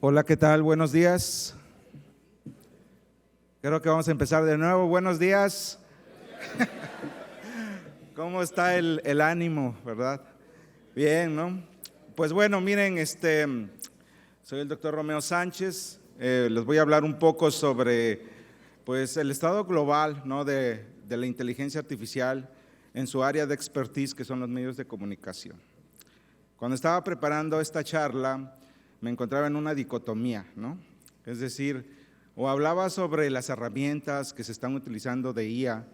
Hola, ¿qué tal? Buenos días. Creo que vamos a empezar de nuevo. Buenos días. ¿Cómo está el ánimo, verdad? Bien, ¿no? Pues bueno, miren, soy el doctor Romeo Sánchez. Les voy a hablar un poco sobre pues, el estado global, ¿no? de la inteligencia artificial en su área de expertise, que son los medios de comunicación. Cuando estaba preparando esta charla, me encontraba en una dicotomía, ¿no? Es decir, o hablaba sobre las herramientas que se están utilizando de IA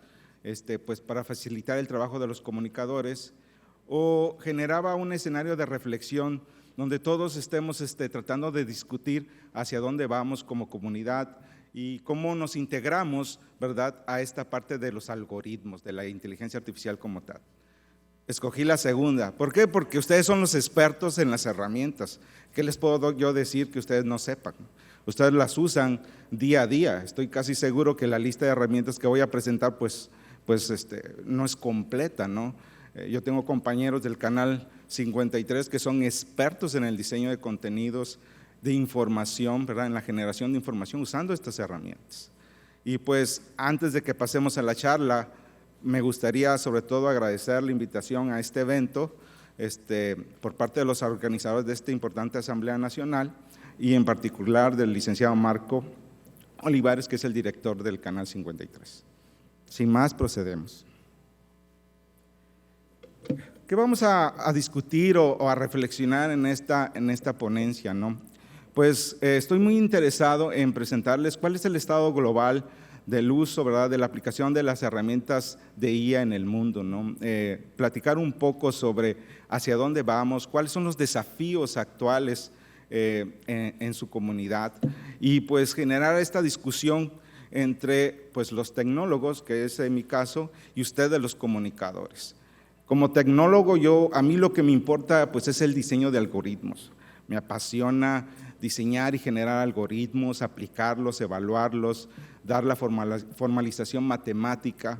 pues para facilitar el trabajo de los comunicadores, o generaba un escenario de reflexión donde todos estemos tratando de discutir hacia dónde vamos como comunidad y cómo nos integramos, ¿verdad?, a esta parte de los algoritmos, de la inteligencia artificial como tal. Escogí la segunda. ¿Por qué? Porque ustedes son los expertos en las herramientas. ¿Qué les puedo yo decir que ustedes no sepan? Ustedes las usan día a día. Estoy casi seguro que la lista de herramientas que voy a presentar pues no es completa, ¿no? Yo tengo compañeros del canal 53 que son expertos en el diseño de contenidos, de información, ¿verdad?, en la generación de información usando estas herramientas. Y pues antes de que pasemos a la charla, me gustaría sobre todo agradecer la invitación a este evento por parte de los organizadores de esta importante Asamblea Nacional y en particular del licenciado Marco Olivares, que es el director del Canal 53. Sin más, procedemos. ¿Qué vamos a discutir o a reflexionar en esta ponencia, ¿no? Pues estoy muy interesado en presentarles cuál es el estado global del uso, ¿verdad?, de la aplicación de las herramientas de IA en el mundo, ¿no? Platicar un poco sobre hacia dónde vamos, cuáles son los desafíos actuales en su comunidad y pues generar esta discusión entre pues los tecnólogos, que es en mi caso, y ustedes los comunicadores. Como tecnólogo, a mí lo que me importa pues es el diseño de algoritmos. Me apasiona diseñar y generar algoritmos, aplicarlos, evaluarlos, dar la formalización matemática,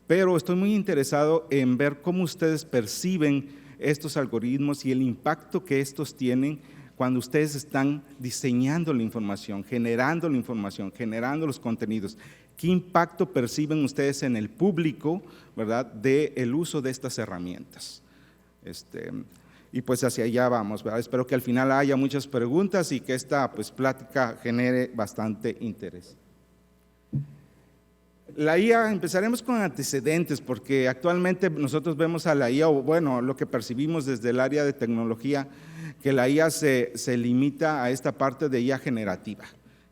pero estoy muy interesado en ver cómo ustedes perciben estos algoritmos y el impacto que estos tienen cuando ustedes están diseñando la información, generando los contenidos. ¿Qué impacto perciben ustedes en el público, ¿verdad?, del uso de estas herramientas? Y pues hacia allá vamos, ¿verdad? Espero que al final haya muchas preguntas y que esta pues, plática genere bastante interés. La IA, empezaremos con antecedentes, porque actualmente nosotros vemos a la IA, o bueno, lo que percibimos desde el área de tecnología, que la IA se limita a esta parte de IA generativa,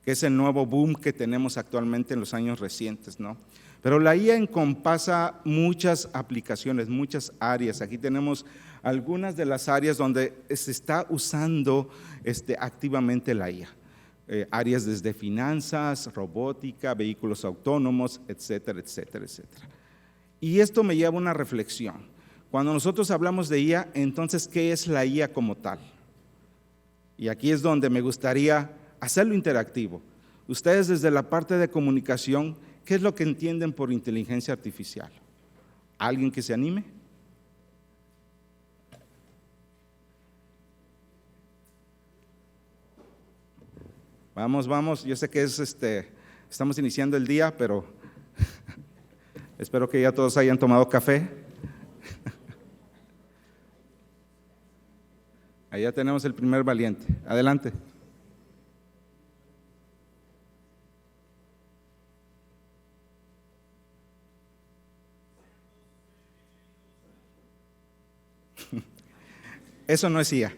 que es el nuevo boom que tenemos actualmente en los años recientes, ¿no? Pero la IA encompasa muchas aplicaciones, muchas áreas. Aquí tenemos algunas de las áreas donde se está usando activamente la IA. Áreas desde finanzas, robótica, vehículos autónomos, etcétera, etcétera, etcétera. Y esto me lleva a una reflexión. Cuando nosotros hablamos de IA, entonces, ¿qué es la IA como tal? Y aquí es donde me gustaría hacerlo interactivo. Ustedes desde la parte de comunicación, ¿qué es lo que entienden por inteligencia artificial? ¿Alguien que se anime? Vamos, yo sé que estamos iniciando el día, pero espero que ya todos hayan tomado café. Allá tenemos el primer valiente, adelante. Eso no es IA.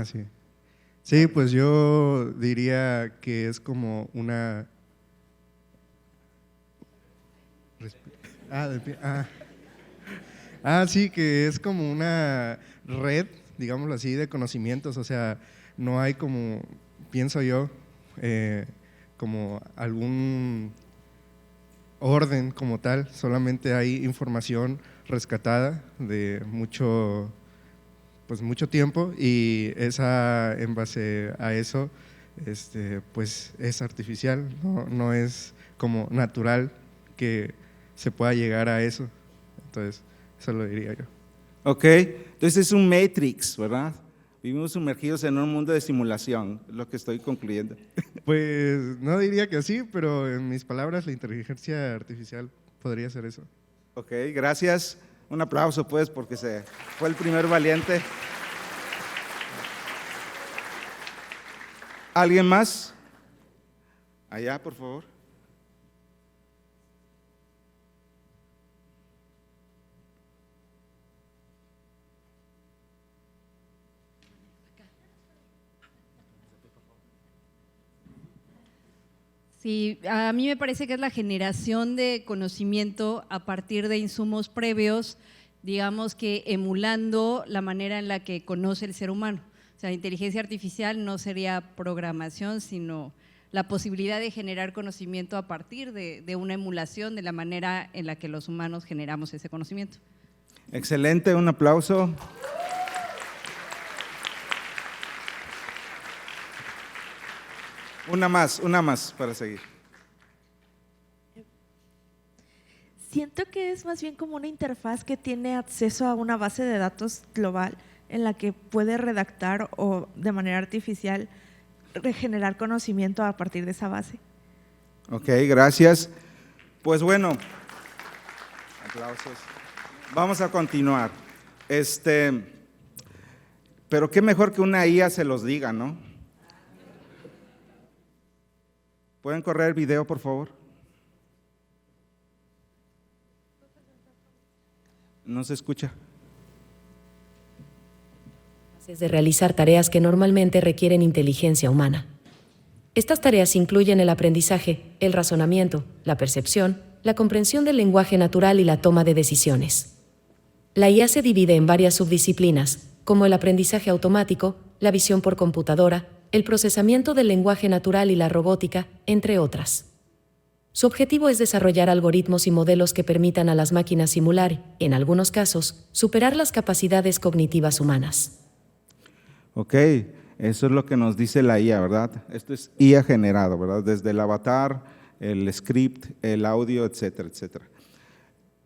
Sí. Sí, pues yo diría que es como una… sí, que es como una red, digámoslo así, de conocimientos. O sea, no hay como, pienso yo, como algún orden como tal, solamente hay información rescatada de mucho tiempo y esa, en base a eso, pues es artificial, no es como natural que se pueda llegar a eso. Entonces, eso lo diría yo. ¿Ok? Entonces es un Matrix, ¿verdad? Vivimos sumergidos en un mundo de simulación, es lo que estoy concluyendo. Pues no diría que así, pero en mis palabras la inteligencia artificial podría ser eso. Ok, gracias. Un aplauso pues porque fue el primer valiente. ¿Alguien más? Allá, por favor. Sí, a mí me parece que es la generación de conocimiento a partir de insumos previos, digamos que emulando la manera en la que conoce el ser humano. O sea, inteligencia artificial no sería programación, sino la posibilidad de generar conocimiento a partir de una emulación de la manera en la que los humanos generamos ese conocimiento. Excelente, un aplauso. Una más para seguir. Siento que es más bien como una interfaz que tiene acceso a una base de datos global en la que puede redactar o de manera artificial regenerar conocimiento a partir de esa base. Ok, gracias. Pues bueno, aplausos. Vamos a continuar. Pero qué mejor que una IA se los diga, ¿no? ¿Pueden correr el video, por favor? No se escucha. De realizar tareas que normalmente requieren inteligencia humana. Estas tareas incluyen el aprendizaje, el razonamiento, la percepción, la comprensión del lenguaje natural y la toma de decisiones. La IA se divide en varias subdisciplinas, como el aprendizaje automático, la visión por computadora, el procesamiento del lenguaje natural y la robótica, entre otras. Su objetivo es desarrollar algoritmos y modelos que permitan a las máquinas simular, en algunos casos, superar las capacidades cognitivas humanas. Ok, eso es lo que nos dice la IA, ¿verdad? Esto es IA generado, ¿verdad? Desde el avatar, el script, el audio, etcétera, etcétera.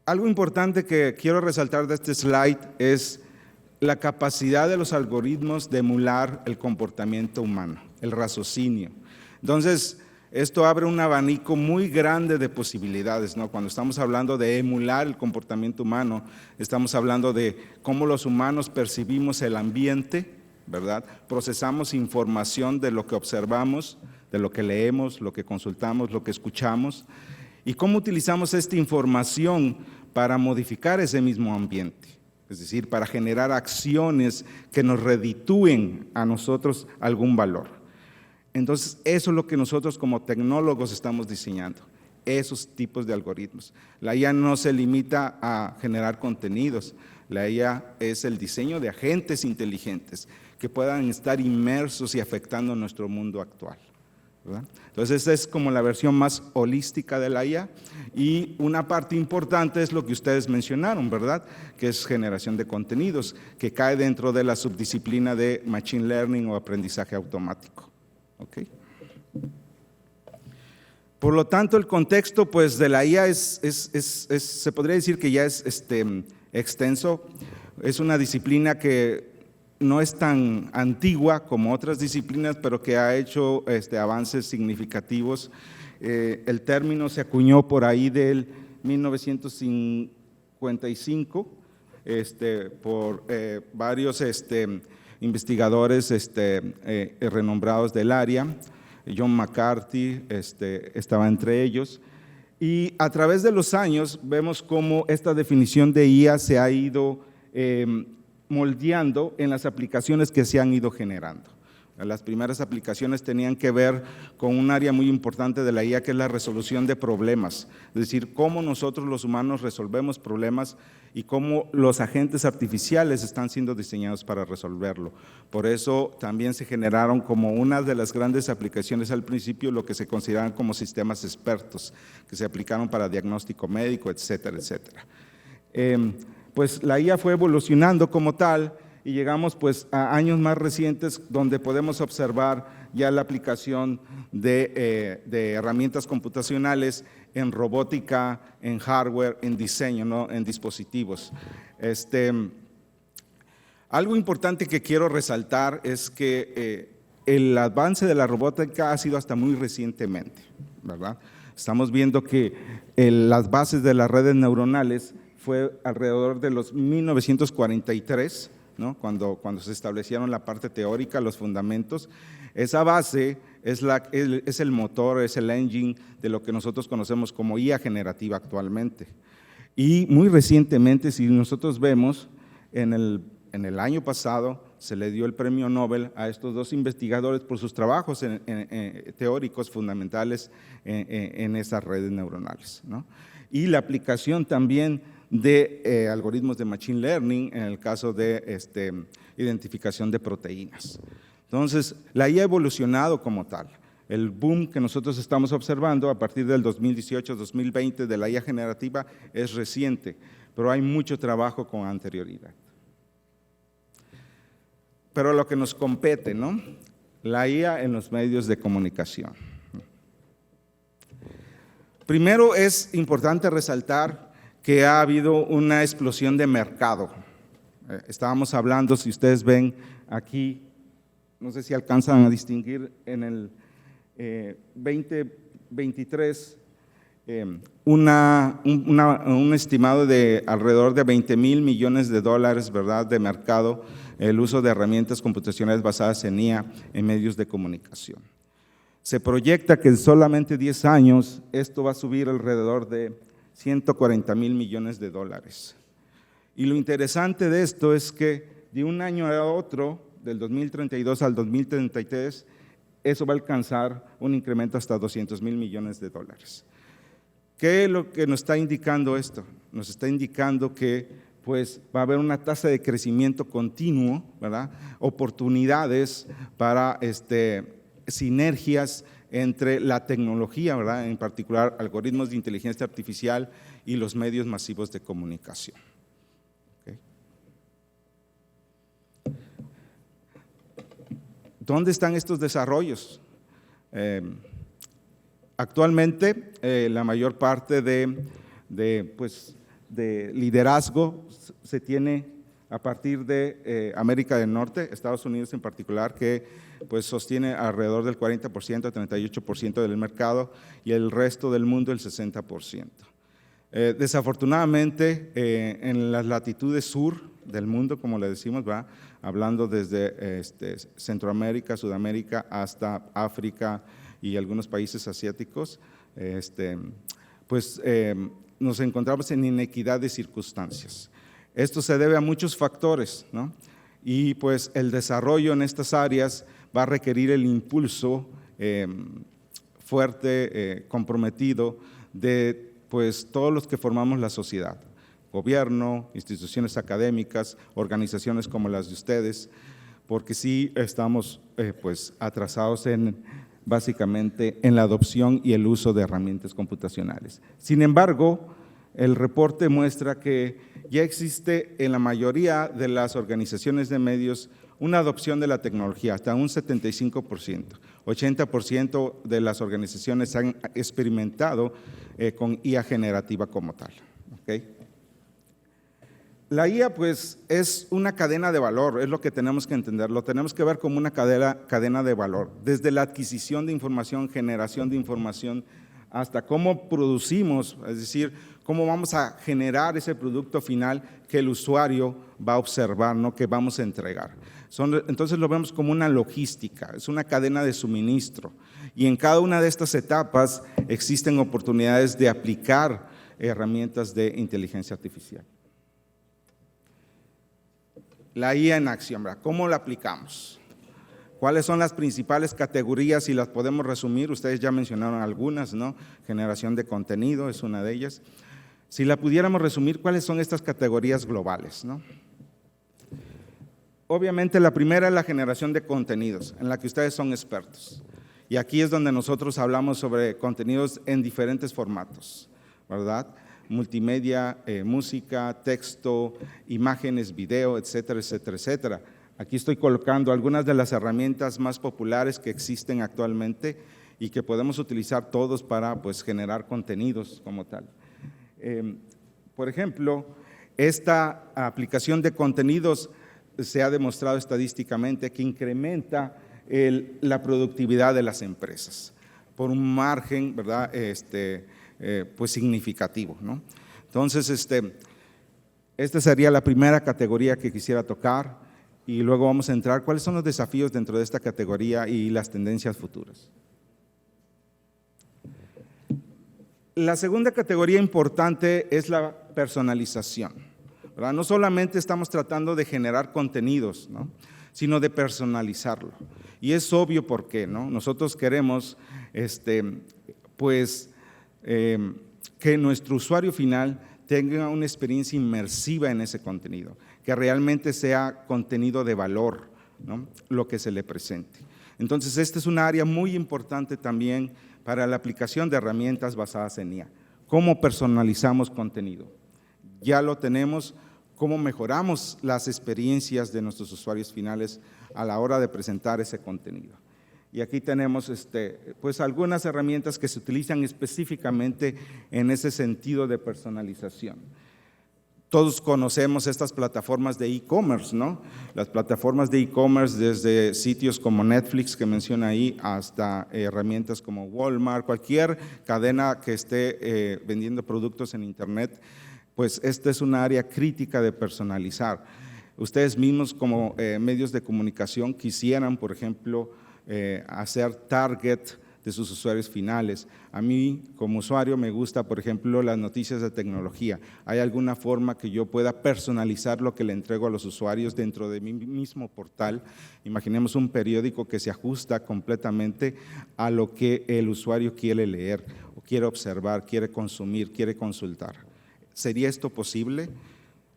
Algo importante que quiero resaltar de este slide es la capacidad de los algoritmos de emular el comportamiento humano, el raciocinio. Entonces, esto abre un abanico muy grande de posibilidades, ¿no? Cuando estamos hablando de emular el comportamiento humano, estamos hablando de cómo los humanos percibimos el ambiente, ¿verdad? Procesamos información de lo que observamos, de lo que leemos, lo que consultamos, lo que escuchamos, y cómo utilizamos esta información para modificar ese mismo ambiente, es decir, para generar acciones que nos reditúen a nosotros algún valor. Entonces, eso es lo que nosotros como tecnólogos estamos diseñando, esos tipos de algoritmos. La IA no se limita a generar contenidos, la IA es el diseño de agentes inteligentes que puedan estar inmersos y afectando nuestro mundo actual, ¿verdad? Entonces, esa es como la versión más holística de la IA, y una parte importante es lo que ustedes mencionaron, ¿verdad? Que es generación de contenidos, que cae dentro de la subdisciplina de Machine Learning o aprendizaje automático. ¿Okay? Por lo tanto, el contexto pues, de la IA se podría decir que ya es extenso, es una disciplina que no es tan antigua como otras disciplinas, pero que ha hecho avances significativos. El término se acuñó por ahí del 1955 por varios investigadores renombrados del área. John McCarthy estaba entre ellos. Y a través de los años vemos cómo esta definición de IA se ha ido moldeando en las aplicaciones que se han ido generando. Las primeras aplicaciones tenían que ver con un área muy importante de la IA, que es la resolución de problemas, es decir, cómo nosotros los humanos resolvemos problemas y cómo los agentes artificiales están siendo diseñados para resolverlo. Por eso también se generaron como una de las grandes aplicaciones al principio lo que se consideran como sistemas expertos, que se aplicaron para diagnóstico médico, etcétera, etcétera. Pues la IA fue evolucionando como tal, y llegamos pues a años más recientes donde podemos observar ya la aplicación de herramientas computacionales en robótica, en hardware, en diseño, ¿no? En dispositivos. Algo importante que quiero resaltar es que el avance de la robótica ha sido hasta muy recientemente, ¿verdad? Estamos viendo que las bases de las redes neuronales fue alrededor de los 1943, ¿no? Cuando se establecieron la parte teórica, los fundamentos. Esa base es el motor, es el engine de lo que nosotros conocemos como IA generativa actualmente. Y muy recientemente, si nosotros vemos, en el año pasado se le dio el premio Nobel a estos dos investigadores por sus trabajos teóricos fundamentales en esas redes neuronales, ¿no? Y la aplicación también de algoritmos de machine learning en el caso de identificación de proteínas. Entonces, la IA ha evolucionado como tal. El boom que nosotros estamos observando a partir del 2018-2020 de la IA generativa es reciente, pero hay mucho trabajo con anterioridad. Pero lo que nos compete, ¿no? La IA en los medios de comunicación. Primero es importante resaltar que ha habido una explosión de mercado. Estábamos hablando, si ustedes ven aquí, no sé si alcanzan a distinguir en el 2023, un estimado de alrededor de 20,000 millones de dólares, ¿verdad?, de mercado, el uso de herramientas computacionales basadas en IA en medios de comunicación. Se proyecta que en solamente 10 años esto va a subir alrededor de 140,000 millones de dólares. Y lo interesante de esto es que de un año a otro, del 2032 al 2033, eso va a alcanzar un incremento hasta 200,000 millones de dólares. ¿Qué es lo que nos está indicando esto? Nos está indicando que pues, va a haber una tasa de crecimiento continuo, ¿verdad? Oportunidades para sinergias entre la tecnología, ¿verdad?, en particular algoritmos de inteligencia artificial y los medios masivos de comunicación. ¿Okay? ¿Dónde están estos desarrollos? Actualmente, la mayor parte de liderazgo se tiene a partir de América del Norte, Estados Unidos en particular, que pues sostiene alrededor del 40%, 38% del mercado, y el resto del mundo el 60%. Desafortunadamente, en las latitudes sur del mundo, como le decimos, va hablando desde Centroamérica, Sudamérica, hasta África y algunos países asiáticos, nos encontramos en inequidad de circunstancias. Esto se debe a muchos factores, ¿no? Y pues el desarrollo en estas áreas va a requerir el impulso fuerte, comprometido de pues todos los que formamos la sociedad, gobierno, instituciones académicas, organizaciones como las de ustedes, porque sí estamos pues atrasados básicamente en la adopción y el uso de herramientas computacionales. Sin embargo, el reporte muestra que ya existe en la mayoría de las organizaciones de medios una adopción de la tecnología, hasta un 75%. 80% de las organizaciones han experimentado con IA generativa como tal. ¿Okay? La IA pues es una cadena de valor, es lo que tenemos que entender, lo tenemos que ver como una cadena de valor, desde la adquisición de información, generación de información, hasta cómo producimos, es decir, cómo vamos a generar ese producto final que el usuario va a observar, ¿no?, que vamos a entregar. Entonces lo vemos como una logística, es una cadena de suministro, y en cada una de estas etapas existen oportunidades de aplicar herramientas de inteligencia artificial. La IA en acción, ¿verdad? ¿Cómo la aplicamos? ¿Cuáles son las principales categorías? Si las podemos resumir, ustedes ya mencionaron algunas, ¿no? Generación de contenido es una de ellas. Si la pudiéramos resumir, ¿cuáles son estas categorías globales, ¿no? Obviamente la primera es la generación de contenidos, en la que ustedes son expertos. Y aquí es donde nosotros hablamos sobre contenidos en diferentes formatos, ¿verdad? Multimedia, música, texto, imágenes, video, etcétera, etcétera, etcétera. Aquí estoy colocando algunas de las herramientas más populares que existen actualmente y que podemos utilizar todos para pues, generar contenidos como tal. Por ejemplo, esta aplicación de contenidos se ha demostrado estadísticamente que incrementa la productividad de las empresas por un margen, ¿verdad? Pues significativo, ¿no? Entonces, esta sería la primera categoría que quisiera tocar y luego vamos a entrar cuáles son los desafíos dentro de esta categoría y las tendencias futuras. La segunda categoría importante es la personalización, ¿verdad? No solamente estamos tratando de generar contenidos, ¿no?, sino de personalizarlo. Y es obvio por qué, ¿no? Nosotros queremos que nuestro usuario final tenga una experiencia inmersiva en ese contenido, que realmente sea contenido de valor, ¿no?, lo que se le presente. Entonces, esta es un área muy importante también para la aplicación de herramientas basadas en IA. ¿Cómo personalizamos contenido? Ya lo tenemos. ¿Cómo mejoramos las experiencias de nuestros usuarios finales a la hora de presentar ese contenido? Y aquí tenemos pues algunas herramientas que se utilizan específicamente en ese sentido de personalización. Todos conocemos estas plataformas de e-commerce, ¿no? Las plataformas de e-commerce, desde sitios como Netflix, que menciona ahí, hasta herramientas como Walmart, cualquier cadena que esté vendiendo productos en Internet, pues esta es un área crítica de personalizar. Ustedes mismos como medios de comunicación quisieran, por ejemplo, hacer target de sus usuarios finales. A mí, como usuario, me gusta, por ejemplo, las noticias de tecnología. ¿Hay alguna forma que yo pueda personalizar lo que le entrego a los usuarios dentro de mi mismo portal? Imaginemos un periódico que se ajusta completamente a lo que el usuario quiere leer, o quiere observar, quiere consumir, quiere consultar. ¿Sería esto posible?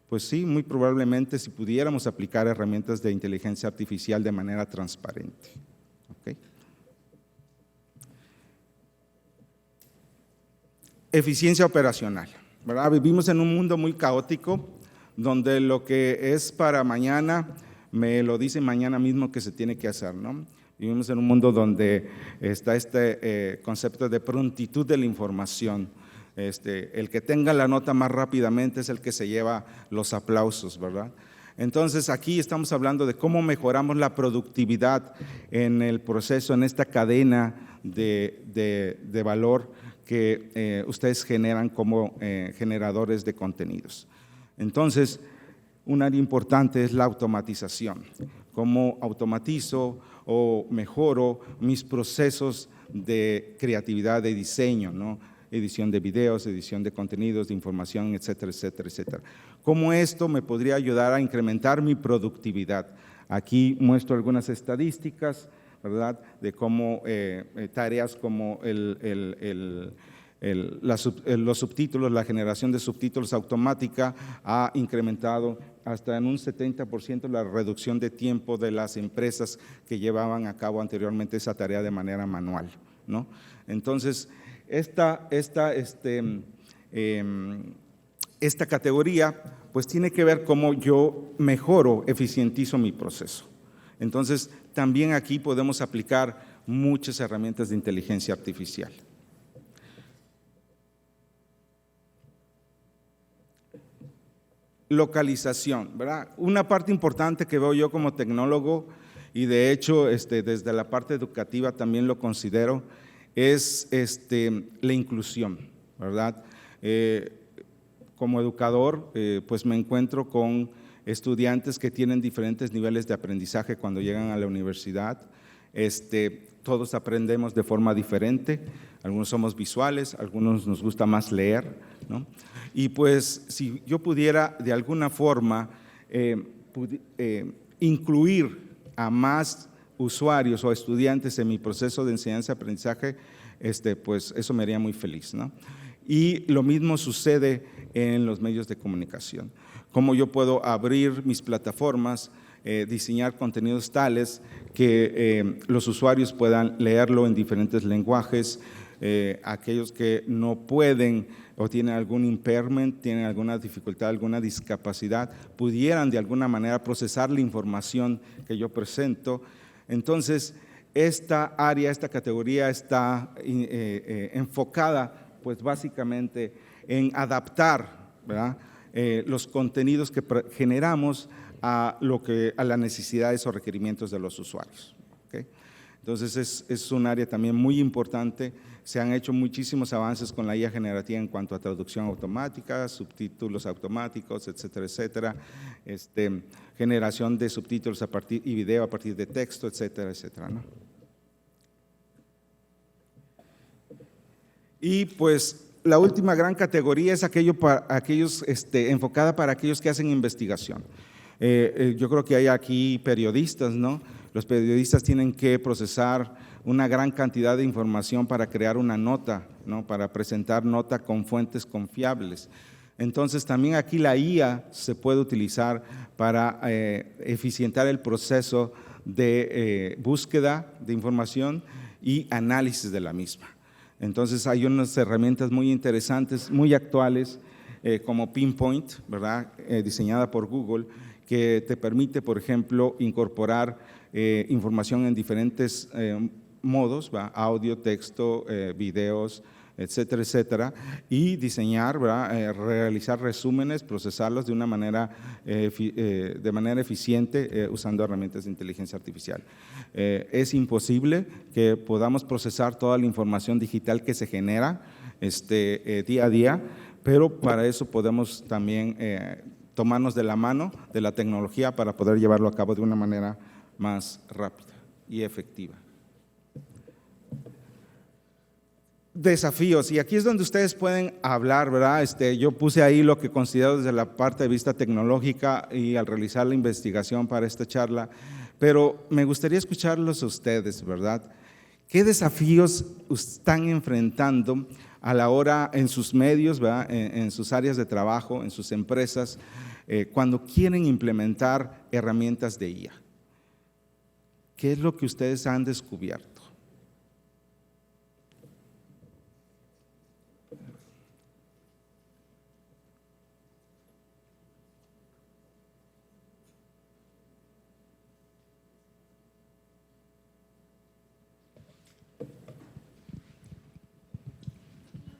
Pues sí, muy probablemente si pudiéramos aplicar herramientas de inteligencia artificial de manera transparente. ¿Okay? Eficiencia operacional, ¿verdad? Vivimos en un mundo muy caótico donde lo que es para mañana me lo dice mañana mismo que se tiene que hacer, ¿no? Vivimos en un mundo donde está este concepto de prontitud de la información. El que tenga la nota más rápidamente es el que se lleva los aplausos, ¿verdad? Entonces, aquí estamos hablando de cómo mejoramos la productividad en el proceso, en esta cadena de valor que ustedes generan como generadores de contenidos. Entonces, un área importante es la automatización. ¿Cómo automatizo o mejoro mis procesos de creatividad, de diseño, ¿no? Edición de videos, edición de contenidos, de información, etcétera, etcétera, etcétera. ¿Cómo esto me podría ayudar a incrementar mi productividad? Aquí muestro algunas estadísticas, ¿verdad?, de cómo tareas como los subtítulos, la generación de subtítulos automática ha incrementado hasta en un 70% la reducción de tiempo de las empresas que llevaban a cabo anteriormente esa tarea de manera manual, ¿no? Entonces, esta categoría pues tiene que ver cómo yo mejoro, eficientizo mi proceso. Entonces, también aquí podemos aplicar muchas herramientas de inteligencia artificial. Localización, ¿verdad? Una parte importante que veo yo como tecnólogo, y de hecho desde la parte educativa también lo considero, es la inclusión, ¿verdad? Como educador, pues me encuentro con estudiantes que tienen diferentes niveles de aprendizaje cuando llegan a la universidad. Todos aprendemos de forma diferente, algunos somos visuales, algunos nos gusta más leer, ¿no? Y pues si yo pudiera de alguna forma incluir a más usuarios o estudiantes en mi proceso de enseñanza-aprendizaje, pues eso me haría muy feliz, ¿no? Y lo mismo sucede en los medios de comunicación. Cómo yo puedo abrir mis plataformas, diseñar contenidos tales que los usuarios puedan leerlo en diferentes lenguajes, aquellos que no pueden o tienen algún impairment, tienen alguna dificultad, alguna discapacidad, pudieran de alguna manera procesar la información que yo presento. Entonces, esta área, esta categoría está enfocada pues básicamente en adaptar, ¿verdad?, los contenidos que generamos a las necesidades o requerimientos de los usuarios. ¿Okay? Entonces es un área también muy importante. Se han hecho muchísimos avances con la IA generativa en cuanto a traducción automática, subtítulos automáticos, etcétera, etcétera, generación de subtítulos y video a partir de texto, etcétera, etcétera, ¿no? Y pues la última gran categoría es enfocada para aquellos que hacen investigación. Yo creo que hay aquí periodistas, ¿no? Los periodistas tienen que procesar una gran cantidad de información para crear una nota, ¿no? Para presentar nota con fuentes confiables. Entonces también aquí la IA se puede utilizar para eficientar el proceso de búsqueda de información y análisis de la misma. Entonces hay unas herramientas muy interesantes, muy actuales, como Pinpoint, ¿verdad? Diseñada por Google, que te permite, por ejemplo, incorporar información en diferentes modos, ¿verdad? Audio, texto, videos, etcétera, etcétera, y diseñar, ¿verdad? Realizar resúmenes, procesarlos de manera eficiente usando herramientas de inteligencia artificial. Es imposible que podamos procesar toda la información digital que se genera día a día, pero para eso podemos también tomarnos de la mano de la tecnología para poder llevarlo a cabo de una manera más rápida y efectiva. Desafíos, y aquí es donde ustedes pueden hablar, ¿verdad? Yo puse ahí lo que considero desde la parte de vista tecnológica y al realizar la investigación para esta charla, pero me gustaría escucharlos a ustedes, ¿verdad? ¿Qué desafíos están enfrentando a la hora en sus medios, ¿verdad? En sus áreas de trabajo, en sus empresas, cuando quieren implementar herramientas de IA? ¿Qué es lo que ustedes han descubierto?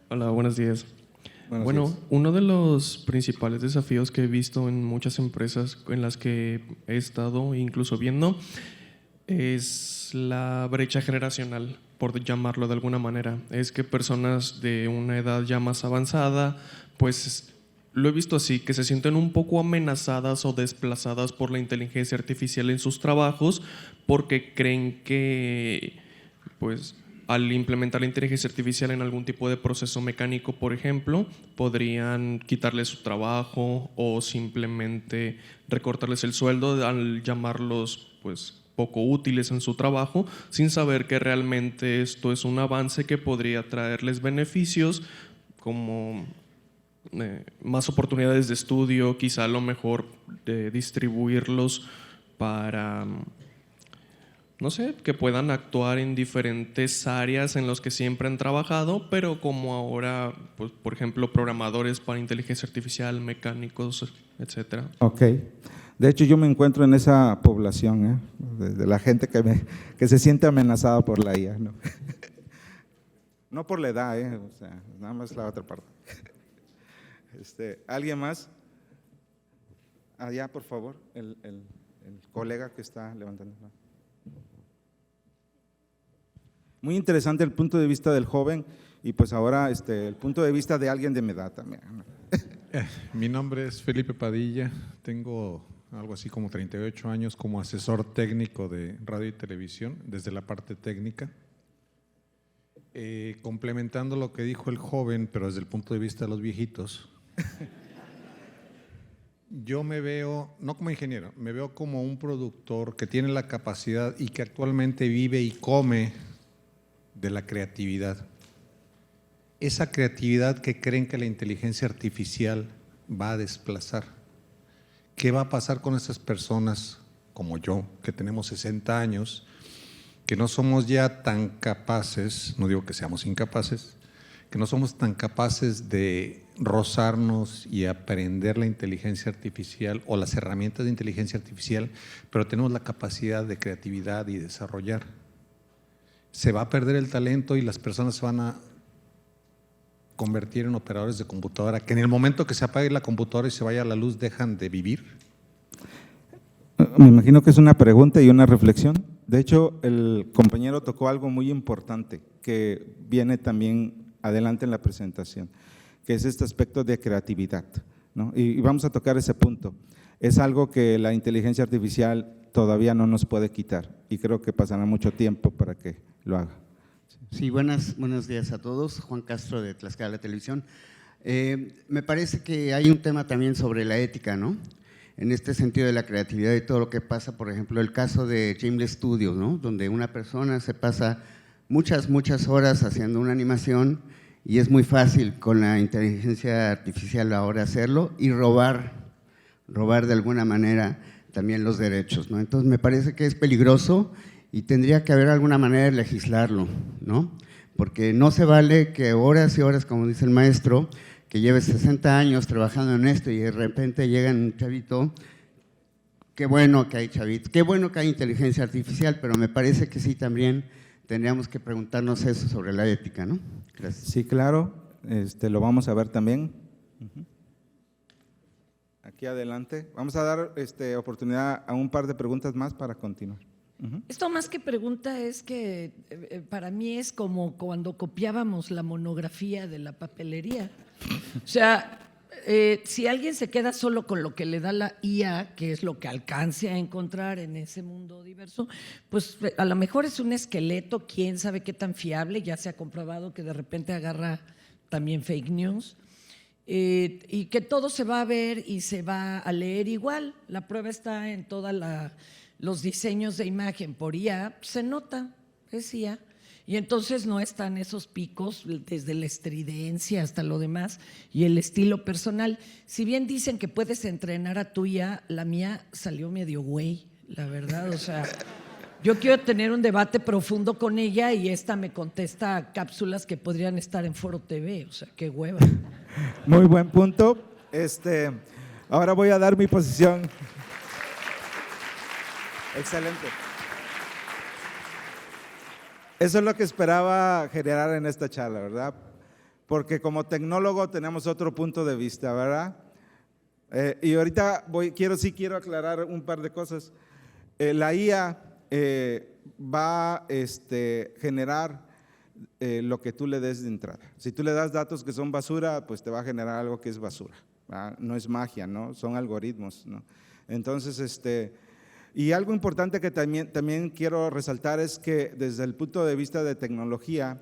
Hola, buenos días. Buenos días. Uno de los principales desafíos que he visto en muchas empresas en las que he estado incluso viendo es la brecha generacional, por llamarlo de alguna manera. Es que personas de una edad ya más avanzada, pues lo he visto así, que se sienten un poco amenazadas o desplazadas por la inteligencia artificial en sus trabajos porque creen que, pues, al implementar la inteligencia artificial en algún tipo de proceso mecánico, por ejemplo, podrían quitarles su trabajo o simplemente recortarles el sueldo al llamarlos, pues, poco útiles en su trabajo, sin saber que realmente esto es un avance que podría traerles beneficios como más oportunidades de estudio, quizá a lo mejor distribuirlos para, no sé, que puedan actuar en diferentes áreas en las que siempre han trabajado, pero como ahora, pues, por ejemplo, programadores para inteligencia artificial, mecánicos, etcétera. Ok. De hecho, yo me encuentro en esa población, de la gente que se siente amenazada por la IA, ¿no? No por la edad, o sea, nada más la otra parte. ¿Alguien más? Allá, por favor, el colega que está levantando la mano. Muy interesante el punto de vista del joven y pues ahora el punto de vista de alguien de mi edad también. Mi nombre es Felipe Padilla, tengo algo así como 38 años como asesor técnico de radio y televisión desde la parte técnica. Complementando lo que dijo el joven, pero desde el punto de vista de los viejitos, yo me veo, no como ingeniero, me veo como un productor que tiene la capacidad y que actualmente vive y come de la creatividad. Esa creatividad que creen que la inteligencia artificial va a desplazar. ¿Qué va a pasar con esas personas como yo, que tenemos 60 años, que no somos ya tan capaces, no digo que seamos incapaces, que no somos tan capaces de rozarnos y aprender la inteligencia artificial o las herramientas de inteligencia artificial, pero tenemos la capacidad de creatividad y desarrollar? Se va a perder el talento y las personas se van a convertir en operadores de computadora, que en el momento que se apague la computadora y se vaya a la luz dejan de vivir. Me imagino que es una pregunta y una reflexión. De hecho, el compañero tocó algo muy importante que viene también adelante en la presentación, que es este aspecto de creatividad, ¿no? Y vamos a tocar ese punto. Es algo que la inteligencia artificial todavía no nos puede quitar y creo que pasará mucho tiempo para que lo haga. Sí, buenos días a todos. Juan Castro de Tlaxcala Televisión. Me parece que hay un tema también sobre la ética, ¿no? En este sentido de la creatividad y todo lo que pasa, por ejemplo, el caso de Gimli Studios, ¿no? Donde una persona se pasa muchas horas haciendo una animación y es muy fácil con la inteligencia artificial ahora hacerlo y robar de alguna manera también los derechos, ¿no? Entonces me parece que es peligroso y tendría que haber alguna manera de legislarlo, ¿no? Porque no se vale que horas y horas, como dice el maestro, que lleve 60 años trabajando en esto y de repente llega un chavito. Qué bueno que hay chavitos, qué bueno que hay inteligencia artificial, pero me parece que sí también tendríamos que preguntarnos eso sobre la ética, ¿no? Gracias. Sí, claro, lo vamos a ver también. Aquí adelante. Vamos a dar oportunidad a un par de preguntas más para continuar. Esto más que pregunta es que para mí es como cuando copiábamos la monografía de la papelería. O sea, si alguien se queda solo con lo que le da la IA, que es lo que alcance a encontrar en ese mundo diverso, pues a lo mejor es un esqueleto, quién sabe qué tan fiable, ya se ha comprobado que de repente agarra también fake news. Y que todo se va a ver y se va a leer igual. La prueba está en todos los diseños de imagen por IA, se nota, es IA. Y entonces no están esos picos desde la estridencia hasta lo demás y el estilo personal. Si bien dicen que puedes entrenar a tu IA, la mía salió medio güey, la verdad. O sea, yo quiero tener un debate profundo con ella y esta me contesta cápsulas que podrían estar en Foro TV. O sea, qué hueva. Muy buen punto. Ahora voy a dar mi posición. Excelente. Eso es lo que esperaba generar en esta charla, ¿verdad? Porque como tecnólogo tenemos otro punto de vista, ¿verdad? Y ahorita quiero aclarar un par de cosas. La IA va a generar lo que tú le des de entrada. Si tú le das datos que son basura, pues te va a generar algo que es basura, ¿verdad? No es magia, ¿no? Son algoritmos, ¿no? Entonces, y algo importante que también quiero resaltar es que desde el punto de vista de tecnología,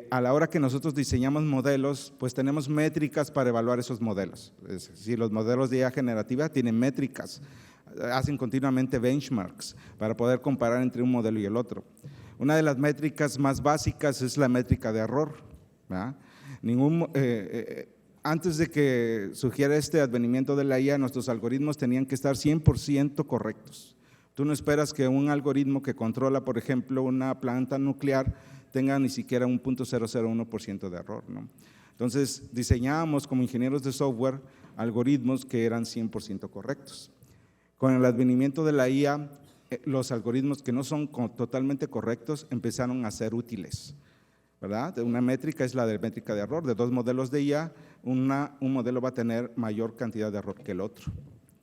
a la hora que nosotros diseñamos modelos, pues tenemos métricas para evaluar esos modelos. Es decir, los modelos de IA generativa tienen métricas, hacen continuamente benchmarks para poder comparar entre un modelo y el otro. Una de las métricas más básicas es la métrica de error, ¿verdad? Antes de que surgiera este advenimiento de la IA, nuestros algoritmos tenían que estar 100% correctos. Tú no esperas que un algoritmo que controla, por ejemplo, una planta nuclear tenga ni siquiera un 0.001% de error, ¿no? Entonces, diseñábamos como ingenieros de software algoritmos que eran 100% correctos. Con el advenimiento de la IA, los algoritmos que no son totalmente correctos empezaron a ser útiles, ¿verdad? Una métrica es la de métrica de error. De dos modelos de IA, un modelo va a tener mayor cantidad de error que el otro,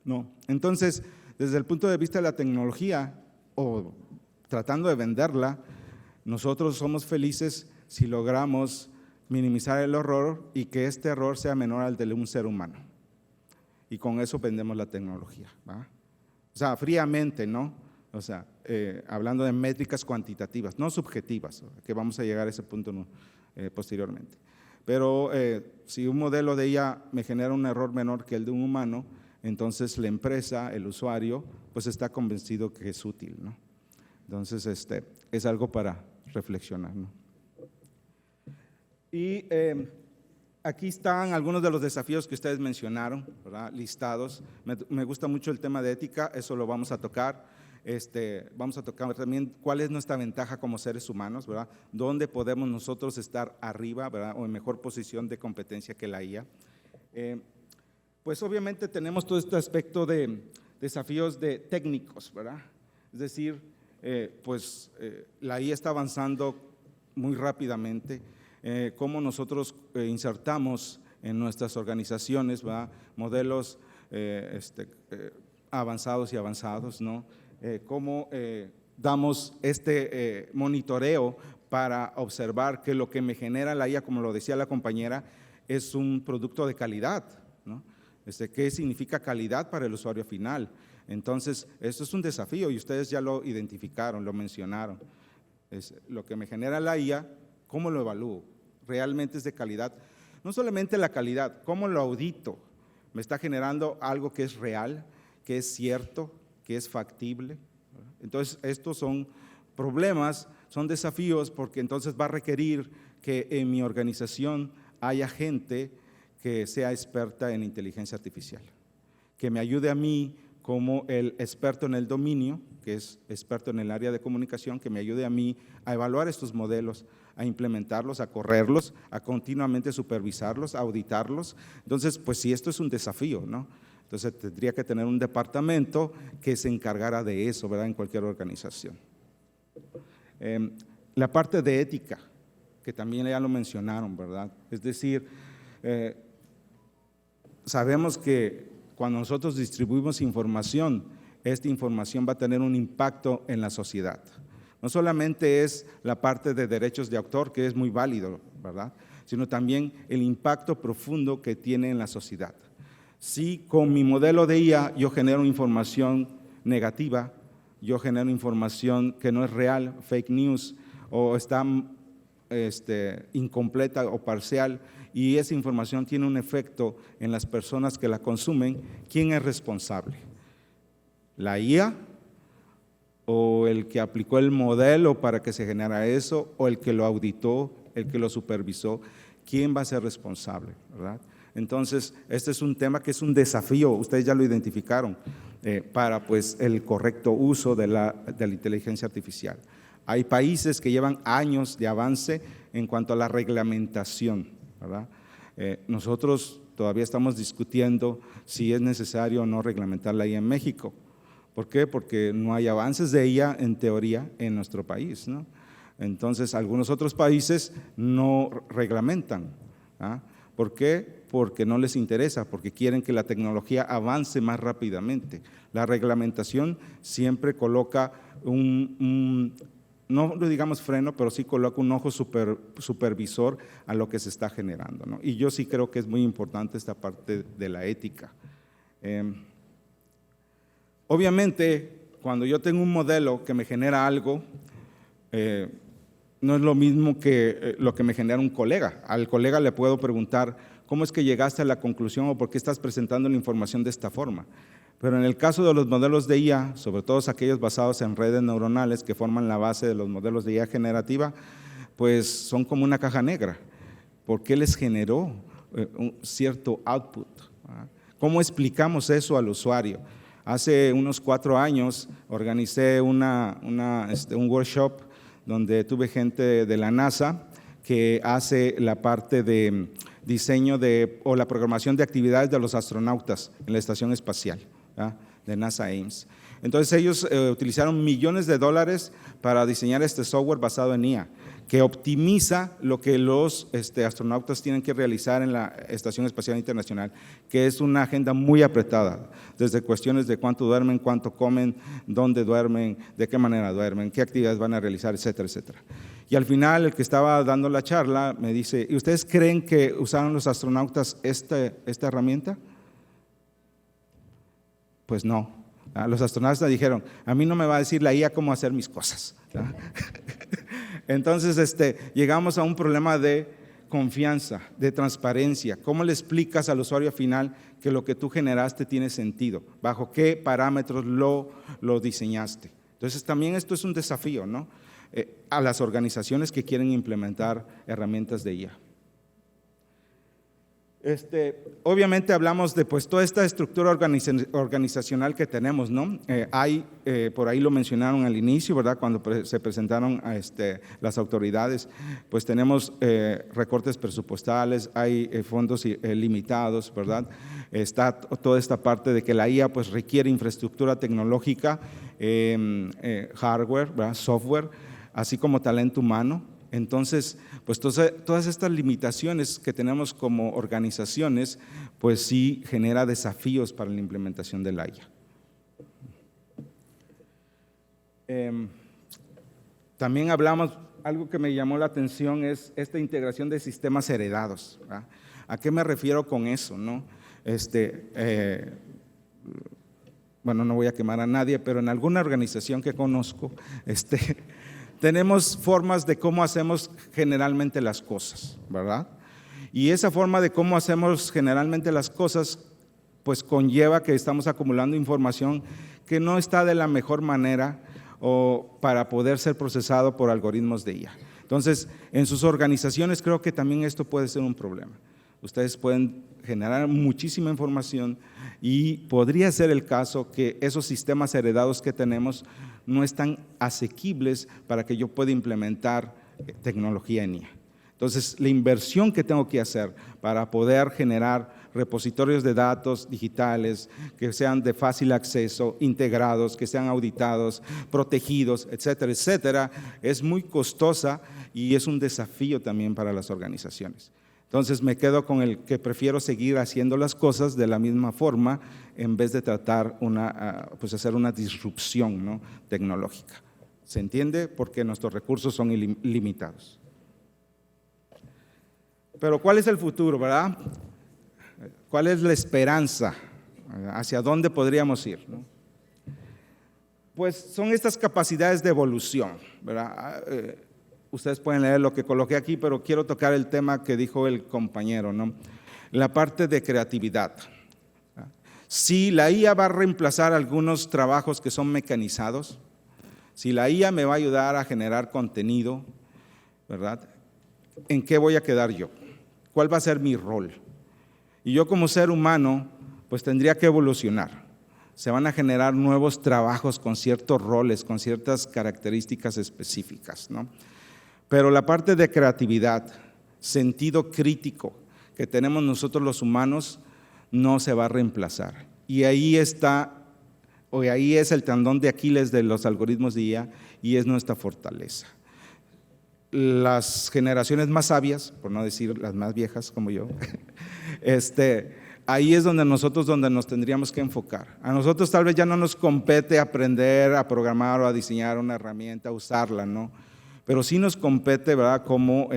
¿no? Entonces, desde el punto de vista de la tecnología o tratando de venderla, nosotros somos felices si logramos minimizar el error y que este error sea menor al de un ser humano. Y con eso vendemos la tecnología, ¿va? O sea, fríamente, ¿no? O sea, hablando de métricas cuantitativas, no subjetivas, que vamos a llegar a ese punto posteriormente. Pero si un modelo de IA me genera un error menor que el de un humano, entonces la empresa, el usuario, pues está convencido que es útil, ¿no? Entonces, es algo para reflexionar, ¿no? Y aquí están algunos de los desafíos que ustedes mencionaron, ¿verdad? Listados. Me gusta mucho el tema de ética, eso lo vamos a tocar. Vamos a tocar también cuál es nuestra ventaja como seres humanos, ¿verdad? ¿Dónde podemos nosotros estar arriba, ¿verdad? O en mejor posición de competencia que la IA? Pues obviamente tenemos todo este aspecto de desafíos técnicos, ¿verdad? Es decir, la IA está avanzando muy rápidamente. Cómo nosotros insertamos en nuestras organizaciones, ¿verdad? Modelos avanzados y avanzados, ¿no? Cómo damos este monitoreo para observar que lo que me genera la IA, como lo decía la compañera, es un producto de calidad, ¿no? ¿Qué significa calidad para el usuario final? Entonces, esto es un desafío y ustedes ya lo identificaron, lo mencionaron. Es lo que me genera la IA, ¿cómo lo evalúo? ¿Realmente es de calidad? No solamente la calidad, ¿cómo lo audito? ¿Me está generando algo que es real, que es cierto, que es factible? Entonces, estos son problemas, son desafíos, porque entonces va a requerir que en mi organización haya gente que sea experta en inteligencia artificial, que me ayude a mí como el experto en el dominio, que es experto en el área de comunicación, que me ayude a mí a evaluar estos modelos, a implementarlos, a correrlos, a continuamente supervisarlos, a auditarlos. Entonces, pues sí, esto es un desafío, ¿no? Entonces, tendría que tener un departamento que se encargara de eso, ¿verdad?, en cualquier organización. La parte de ética, que también ya lo mencionaron, ¿verdad? Es decir, sabemos que cuando nosotros distribuimos información, esta información va a tener un impacto en la sociedad. No solamente es la parte de derechos de autor, que es muy válido, ¿verdad?, sino también el impacto profundo que tiene en la sociedad. Si con mi modelo de IA yo genero información negativa, yo genero información que no es real, fake news, o está incompleta o parcial, y esa información tiene un efecto en las personas que la consumen, ¿quién es responsable? ¿La IA o el que aplicó el modelo para que se generara eso, o el que lo auditó, el que lo supervisó? ¿Quién va a ser responsable, verdad? Entonces, este es un tema que es un desafío, ustedes ya lo identificaron, para pues el correcto uso de la inteligencia artificial. Hay países que llevan años de avance en cuanto a la reglamentación, ¿verdad? Nosotros todavía estamos discutiendo si es necesario o no reglamentar la IA en México. ¿Por qué? Porque no hay avances de IA en teoría en nuestro país, ¿no? Entonces, algunos otros países no reglamentan, ¿ah? ¿Por qué? Porque no les interesa, porque quieren que la tecnología avance más rápidamente. La reglamentación siempre coloca no lo digamos freno, pero sí coloca un ojo supervisor a lo que se está generando, ¿no? Y yo sí creo que es muy importante esta parte de la ética. Obviamente, cuando yo tengo un modelo que me genera algo, no es lo mismo que lo que me genera un colega. Al colega le puedo preguntar, ¿cómo es que llegaste a la conclusión o por qué estás presentando la información de esta forma? Pero en el caso de los modelos de IA, sobre todo aquellos basados en redes neuronales que forman la base de los modelos de IA generativa, pues son como una caja negra. ¿Por qué les generó un cierto output? ¿Cómo explicamos eso al usuario? Hace unos 4 años organicé un workshop donde tuve gente de la NASA que hace la parte de diseño o la programación de actividades de los astronautas en la estación espacial, ¿verdad?, de NASA Ames. Entonces ellos utilizaron millones de dólares para diseñar este software basado en IA, que optimiza lo que los astronautas tienen que realizar en la Estación Espacial Internacional, que es una agenda muy apretada, desde cuestiones de cuánto duermen, cuánto comen, dónde duermen, de qué manera duermen, qué actividades van a realizar, etcétera, etcétera. Y al final, el que estaba dando la charla me dice, ¿y ustedes creen que usaron los astronautas esta herramienta? Pues no. Los astronautas dijeron, a mí no me va a decir la IA cómo hacer mis cosas. Entonces, llegamos a un problema de confianza, de transparencia. ¿Cómo le explicas al usuario final que lo que tú generaste tiene sentido? ¿Bajo qué parámetros lo diseñaste? Entonces, también esto es un desafío, ¿no?, a las organizaciones que quieren implementar herramientas de IA. Obviamente hablamos de pues toda esta estructura organizacional que tenemos, ¿no? Por ahí lo mencionaron al inicio, ¿verdad?, cuando se presentaron a las autoridades, pues tenemos recortes presupuestales, hay fondos limitados, ¿verdad? Está toda esta parte de que la IA pues requiere infraestructura tecnológica, hardware, ¿verdad?, software, así como talento humano. Entonces, pues todas estas limitaciones que tenemos como organizaciones, pues sí genera desafíos para la implementación de la IA. También hablamos, algo que me llamó la atención es esta integración de sistemas heredados, ¿verdad? ¿A qué me refiero con eso, no? Bueno, no voy a quemar a nadie, pero en alguna organización que conozco, tenemos formas de cómo hacemos generalmente las cosas, ¿verdad? Y esa forma de cómo hacemos generalmente las cosas, pues conlleva que estamos acumulando información que no está de la mejor manera o para poder ser procesado por algoritmos de IA. Entonces, en sus organizaciones creo que también esto puede ser un problema. Ustedes pueden generar muchísima información y podría ser el caso que esos sistemas heredados que tenemos no están asequibles para que yo pueda implementar tecnología en IA. Entonces, la inversión que tengo que hacer para poder generar repositorios de datos digitales que sean de fácil acceso, integrados, que sean auditados, protegidos, etcétera, etcétera, es muy costosa y es un desafío también para las organizaciones. Entonces me quedo con el que prefiero seguir haciendo las cosas de la misma forma en vez de tratar pues hacer una disrupción, ¿no?, tecnológica. ¿Se entiende? Porque nuestros recursos son limitados. Pero ¿cuál es el futuro, verdad? ¿Cuál es la esperanza? ¿Hacia dónde podríamos ir, ¿no? Pues son estas capacidades de evolución, ¿verdad? Ustedes pueden leer lo que coloqué aquí, pero quiero tocar el tema que dijo el compañero, ¿no? La parte de creatividad. Si la IA va a reemplazar algunos trabajos que son mecanizados, si la IA me va a ayudar a generar contenido, ¿verdad? ¿En qué voy a quedar yo? ¿Cuál va a ser mi rol? Y yo como ser humano, pues tendría que evolucionar. Se van a generar nuevos trabajos con ciertos roles, con ciertas características específicas, ¿no? Pero la parte de creatividad, sentido crítico que tenemos nosotros los humanos, no se va a reemplazar. Y ahí está, o ahí es el tendón de Aquiles de los algoritmos de IA y es nuestra fortaleza. Las generaciones más sabias, por no decir las más viejas como yo, ahí es donde nos tendríamos que enfocar. A nosotros tal vez ya no nos compete aprender a programar o a diseñar una herramienta, a usarla, ¿no? Pero sí nos compete, ¿verdad?, como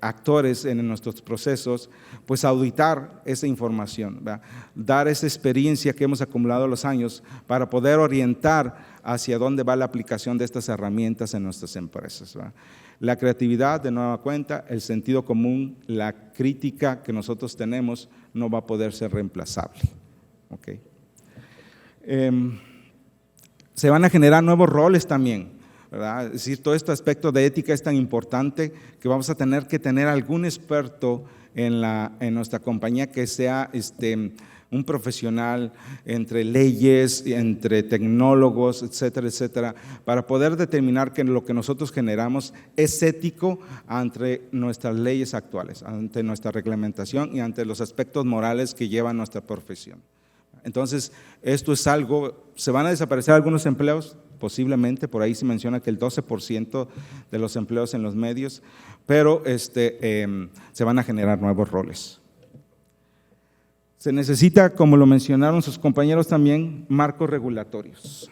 actores en nuestros procesos, pues auditar esa información, ¿verdad?, dar esa experiencia que hemos acumulado a los años para poder orientar hacia dónde va la aplicación de estas herramientas en nuestras empresas, ¿verdad? La creatividad, de nueva cuenta, el sentido común, la crítica que nosotros tenemos no va a poder ser reemplazable. ¿Okay? Se van a generar nuevos roles también, ¿verdad? Es decir, todo este aspecto de ética es tan importante que vamos a tener que tener algún experto en nuestra compañía que sea un profesional entre leyes, entre tecnólogos, etcétera, etcétera, para poder determinar que lo que nosotros generamos es ético ante nuestras leyes actuales, ante nuestra reglamentación y ante los aspectos morales que lleva nuestra profesión. Entonces, esto es algo, ¿se van a desaparecer algunos empleos? Posiblemente, por ahí se menciona que el 12% de los empleos en los medios, pero se van a generar nuevos roles. Se necesita, como lo mencionaron sus compañeros también, marcos regulatorios.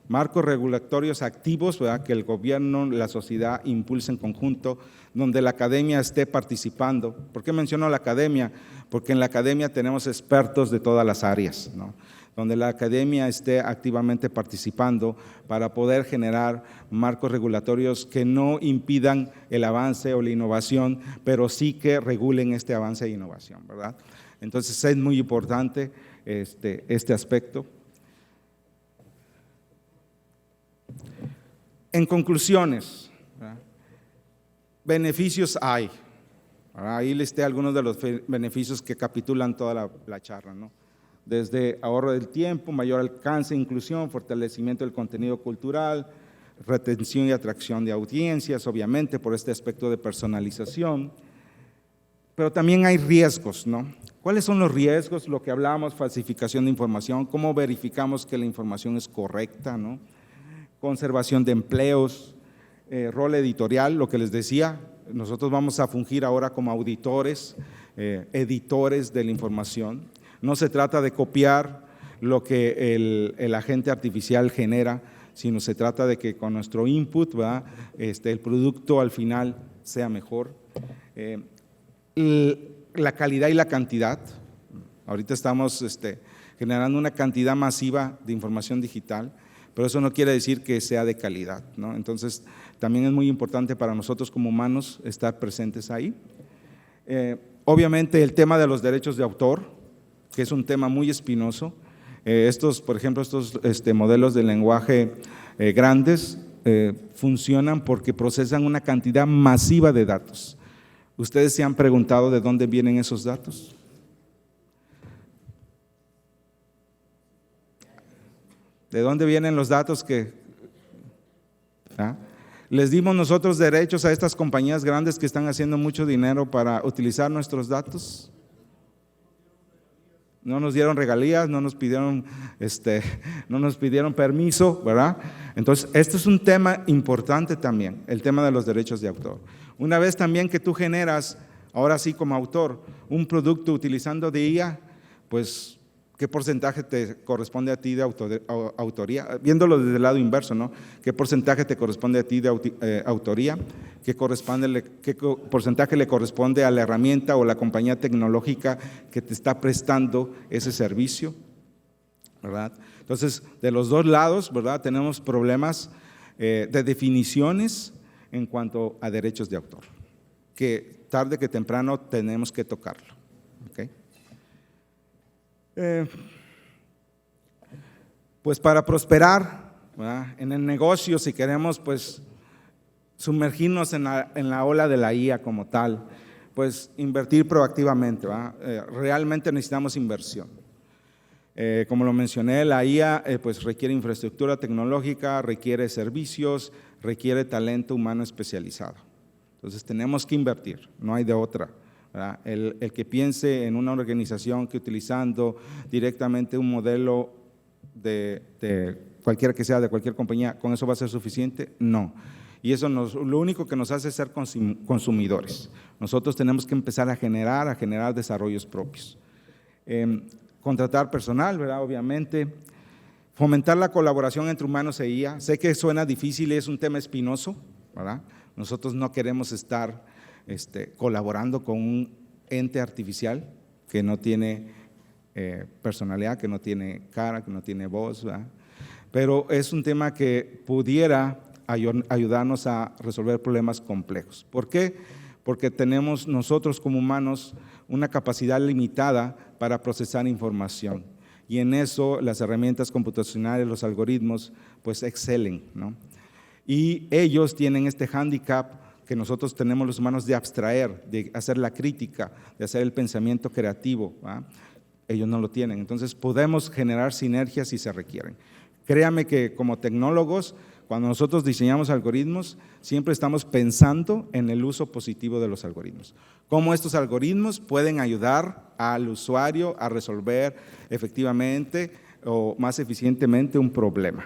Marcos regulatorios activos, ¿verdad?, que el gobierno, la sociedad impulsen en conjunto, donde la academia esté participando. ¿Por qué menciono la academia? Porque en la academia tenemos expertos de todas las áreas, ¿no?, donde la academia esté activamente participando para poder generar marcos regulatorios que no impidan el avance o la innovación, pero sí que regulen este avance e innovación, ¿verdad? Entonces es muy importante este aspecto. En conclusiones, ¿verdad?, beneficios hay. Ahí listé algunos de los beneficios que capitulan toda la charla, ¿no? Desde ahorro del tiempo, mayor alcance, inclusión, fortalecimiento del contenido cultural, retención y atracción de audiencias, obviamente por este aspecto de personalización, pero también hay riesgos, ¿no? ¿Cuáles son los riesgos? Lo que hablábamos, falsificación de información, cómo verificamos que la información es correcta, ¿no? Conservación de empleos, rol editorial, lo que les decía, nosotros vamos a fungir ahora como auditores, editores de la información. No se trata de copiar lo que el agente artificial genera, sino se trata de que con nuestro input, ¿verdad? El producto al final sea mejor. La calidad y la cantidad. Ahorita estamos generando una cantidad masiva de información digital, pero eso no quiere decir que sea de calidad, ¿no? Entonces, también es muy importante para nosotros como humanos estar presentes ahí. Obviamente, el tema de los derechos de autor, que es un tema muy espinoso. Por ejemplo, estos modelos de lenguaje grandes funcionan porque procesan una cantidad masiva de datos. ¿Ustedes se han preguntado de dónde vienen esos datos? ¿De dónde vienen los datos les dimos nosotros derechos a estas compañías grandes que están haciendo mucho dinero para utilizar nuestros datos? No nos dieron regalías, no nos pidieron permiso, ¿verdad? Entonces, este es un tema importante también, el tema de los derechos de autor. Una vez también que tú generas, ahora sí como autor, un producto utilizando de IA, pues, ¿qué porcentaje te corresponde a ti de autoría? Viéndolo desde el lado inverso, ¿no? ¿Qué porcentaje te corresponde a ti de autoría? ¿Qué porcentaje le corresponde a la herramienta o la compañía tecnológica que te está prestando ese servicio? ¿Verdad? Entonces, de los dos lados, ¿verdad? Tenemos problemas de definiciones en cuanto a derechos de autor, que tarde que temprano tenemos que tocarlo. ¿Okay? Pues para prosperar, ¿verdad? En el negocio, si queremos pues sumergirnos en la ola de la IA como tal, pues invertir proactivamente, ¿verdad? Realmente necesitamos inversión. Como lo mencioné, la IA pues requiere infraestructura tecnológica, requiere servicios, requiere talento humano especializado. Entonces tenemos que invertir, no hay de otra. El que piense en una organización que utilizando directamente un modelo de cualquiera que sea, de cualquier compañía, ¿con eso va a ser suficiente? No. Y eso lo único que nos hace ser consumidores. Nosotros tenemos que empezar a generar desarrollos propios. Contratar personal, ¿verdad? Obviamente. Fomentar la colaboración entre humanos e IA. Sé que suena difícil y es un tema espinoso, ¿verdad? Nosotros no queremos estar colaborando con un ente artificial que no tiene personalidad, que no tiene cara, que no tiene voz, ¿verdad? Pero es un tema que pudiera ayudarnos a resolver problemas complejos. ¿Por qué? Porque tenemos nosotros como humanos una capacidad limitada para procesar información y en eso las herramientas computacionales, los algoritmos, pues excelen, ¿no? Y ellos tienen este hándicap que nosotros tenemos los humanos de abstraer, de hacer la crítica, de hacer el pensamiento creativo, ¿verdad? Ellos no lo tienen, entonces podemos generar sinergias si se requieren. Créame que como tecnólogos, cuando nosotros diseñamos algoritmos, siempre estamos pensando en el uso positivo de los algoritmos. Cómo estos algoritmos pueden ayudar al usuario a resolver efectivamente o más eficientemente un problema.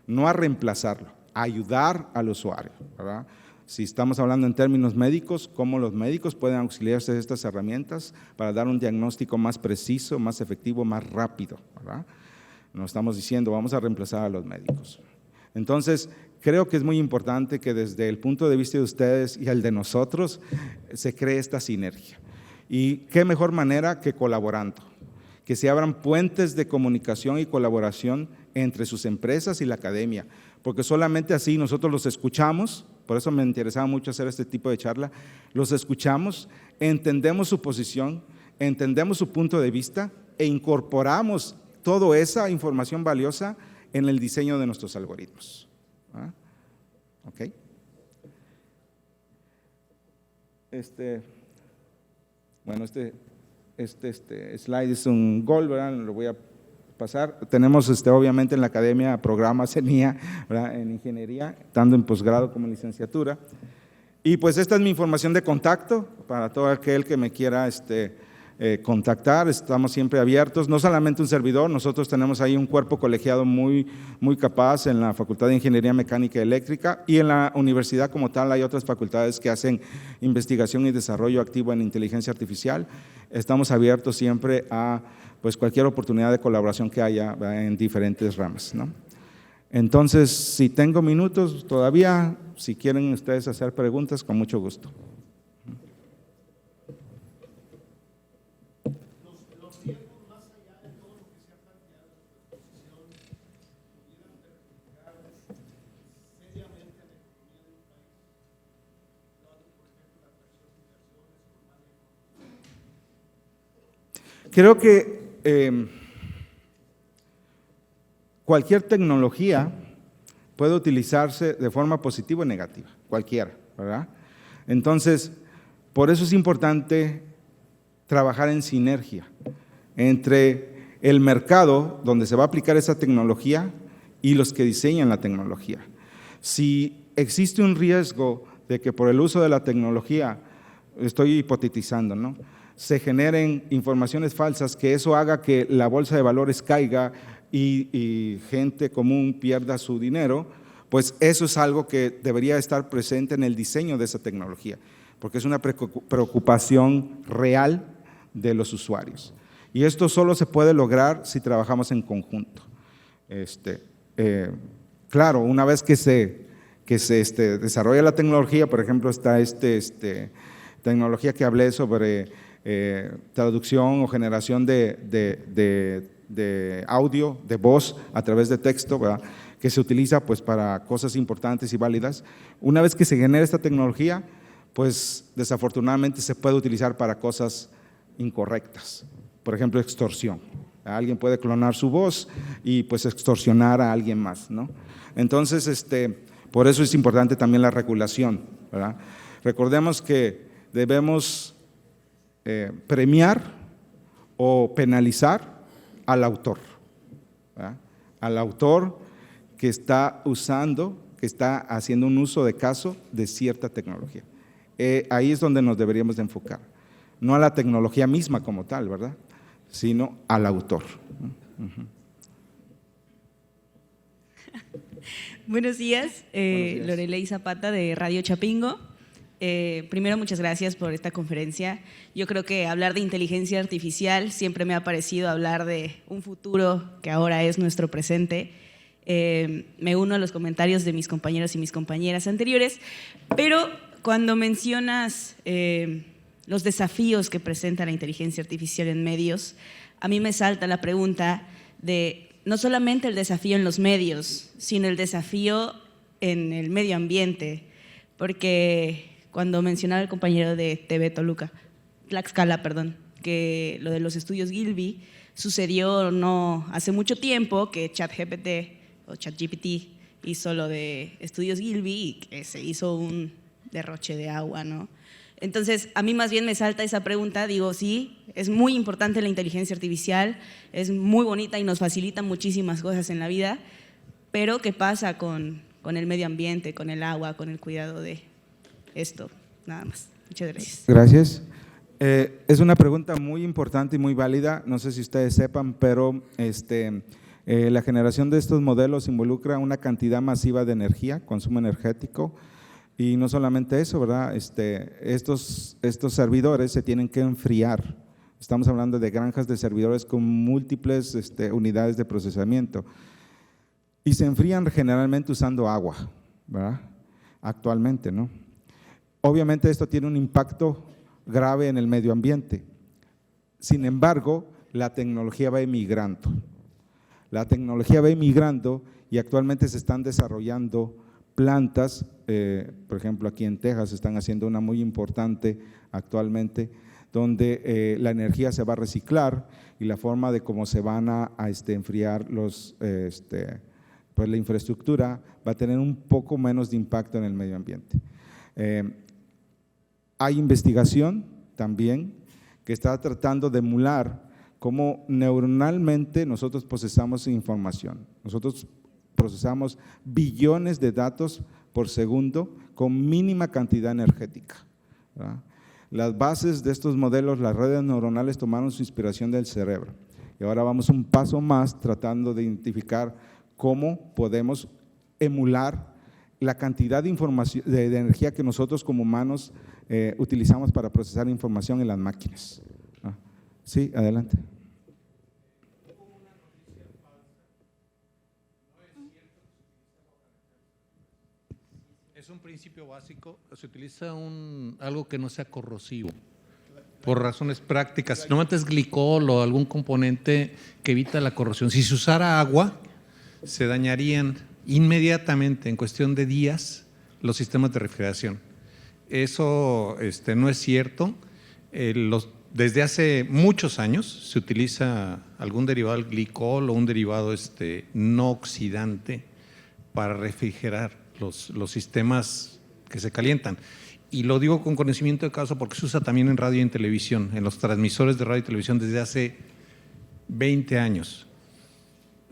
No a reemplazarlo, a ayudar al usuario, ¿verdad? Si estamos hablando en términos médicos, cómo los médicos pueden auxiliarse de estas herramientas para dar un diagnóstico más preciso, más efectivo, más rápido, ¿verdad? No estamos diciendo vamos a reemplazar a los médicos. Entonces, creo que es muy importante que desde el punto de vista de ustedes y el de nosotros se cree esta sinergia. Y qué mejor manera que colaborando, que se abran puentes de comunicación y colaboración entre sus empresas y la academia, porque solamente así nosotros los escuchamos, por eso me interesaba mucho hacer este tipo de charla, los escuchamos, entendemos su posición, entendemos su punto de vista e incorporamos toda esa información valiosa en el diseño de nuestros algoritmos. ¿Ok? Bueno, este slide es un gol, ¿verdad? Lo voy a pasar. Tenemos obviamente en la academia programas en IA, ¿verdad? En ingeniería, tanto en posgrado como en licenciatura. Y pues esta es mi información de contacto para todo aquel que me quiera contactar, estamos siempre abiertos, no solamente un servidor, nosotros tenemos ahí un cuerpo colegiado muy capaz en la Facultad de Ingeniería Mecánica y Eléctrica, y en la universidad como tal hay otras facultades que hacen investigación y desarrollo activo en inteligencia artificial. Estamos abiertos siempre a pues, cualquier oportunidad de colaboración que haya en diferentes ramas, ¿no? Entonces, si tengo minutos todavía, si quieren ustedes hacer preguntas, con mucho gusto. Creo que cualquier tecnología puede utilizarse de forma positiva o negativa, cualquiera, ¿verdad? Entonces, por eso es importante trabajar en sinergia entre el mercado donde se va a aplicar esa tecnología y los que diseñan la tecnología. Si existe un riesgo de que por el uso de la tecnología, estoy hipotetizando, ¿no?, se generen informaciones falsas, que eso haga que la bolsa de valores caiga y gente común pierda su dinero, pues eso es algo que debería estar presente en el diseño de esa tecnología, porque es una preocupación real de los usuarios. Y esto solo se puede lograr si trabajamos en conjunto. Claro, una vez que se desarrolla la tecnología, por ejemplo, está tecnología que hablé sobre traducción o generación de audio, de voz a través de texto, ¿verdad?, que se utiliza pues para cosas importantes y válidas. Una vez que se genera esta tecnología, pues desafortunadamente se puede utilizar para cosas incorrectas, por ejemplo, extorsión. Alguien puede clonar su voz y pues extorsionar a alguien más, ¿no? Entonces, por eso es importante también la regulación, ¿verdad? Recordemos que debemos premiar o penalizar al autor, ¿verdad?, al autor que está usando, que está haciendo un uso de caso de cierta tecnología. Ahí es donde nos deberíamos de enfocar, no a la tecnología misma como tal, ¿verdad?, sino al autor. Buenos días, Lorelei Zapata de Radio Chapingo. Primero, muchas gracias por esta conferencia. Yo creo que hablar de inteligencia artificial siempre me ha parecido hablar de un futuro que ahora es nuestro presente. Me uno a los comentarios de mis compañeros y mis compañeras anteriores, pero cuando mencionas los desafíos que presenta la inteligencia artificial en medios, a mí me salta la pregunta de no solamente el desafío en los medios, sino el desafío en el medio ambiente, porque cuando mencionaba el compañero de TV Tlaxcala, que lo de los estudios Gilby sucedió no hace mucho tiempo, que ChatGPT hizo lo de estudios Gilby y que se hizo un derroche de agua, ¿no? Entonces, a mí más bien me salta esa pregunta, digo, sí, es muy importante la inteligencia artificial, es muy bonita y nos facilita muchísimas cosas en la vida, pero ¿qué pasa con el medio ambiente, con el agua, con el cuidado de esto? Nada más. Muchas gracias. Gracias. Es una pregunta muy importante y muy válida, no sé si ustedes sepan, pero la generación de estos modelos involucra una cantidad masiva de energía, consumo energético. Y no solamente eso, ¿verdad? Estos servidores se tienen que enfriar. Estamos hablando de granjas de servidores con múltiples unidades de procesamiento. Y se enfrían generalmente usando agua, ¿verdad?, actualmente, ¿no? Obviamente esto tiene un impacto grave en el medio ambiente. Sin embargo, la tecnología va emigrando. La tecnología va emigrando y actualmente se están desarrollando plantas, por ejemplo aquí en Texas están haciendo una muy importante actualmente, donde la energía se va a reciclar y la forma de cómo se van a enfriar pues la infraestructura va a tener un poco menos de impacto en el medio ambiente. Hay investigación también que está tratando de emular cómo neuronalmente nosotros procesamos información. Nosotros procesamos billones de datos por segundo con mínima cantidad energética, ¿verdad? Las bases de estos modelos, las redes neuronales tomaron su inspiración del cerebro. Y ahora vamos un paso más tratando de identificar cómo podemos emular la cantidad de información, de energía que nosotros como humanos utilizamos para procesar información en las máquinas. Sí, adelante. Es un principio básico, se utiliza algo que no sea corrosivo, por razones prácticas. Normalmente es glicol o algún componente que evita la corrosión. Si se usara agua, se dañarían inmediatamente, en cuestión de días, los sistemas de refrigeración. Eso no es cierto. Desde hace muchos años se utiliza algún derivado del glicol o un derivado no oxidante para refrigerar los sistemas que se calientan. Y lo digo con conocimiento de causa porque se usa también en radio y en televisión, en los transmisores de radio y televisión desde hace 20 años.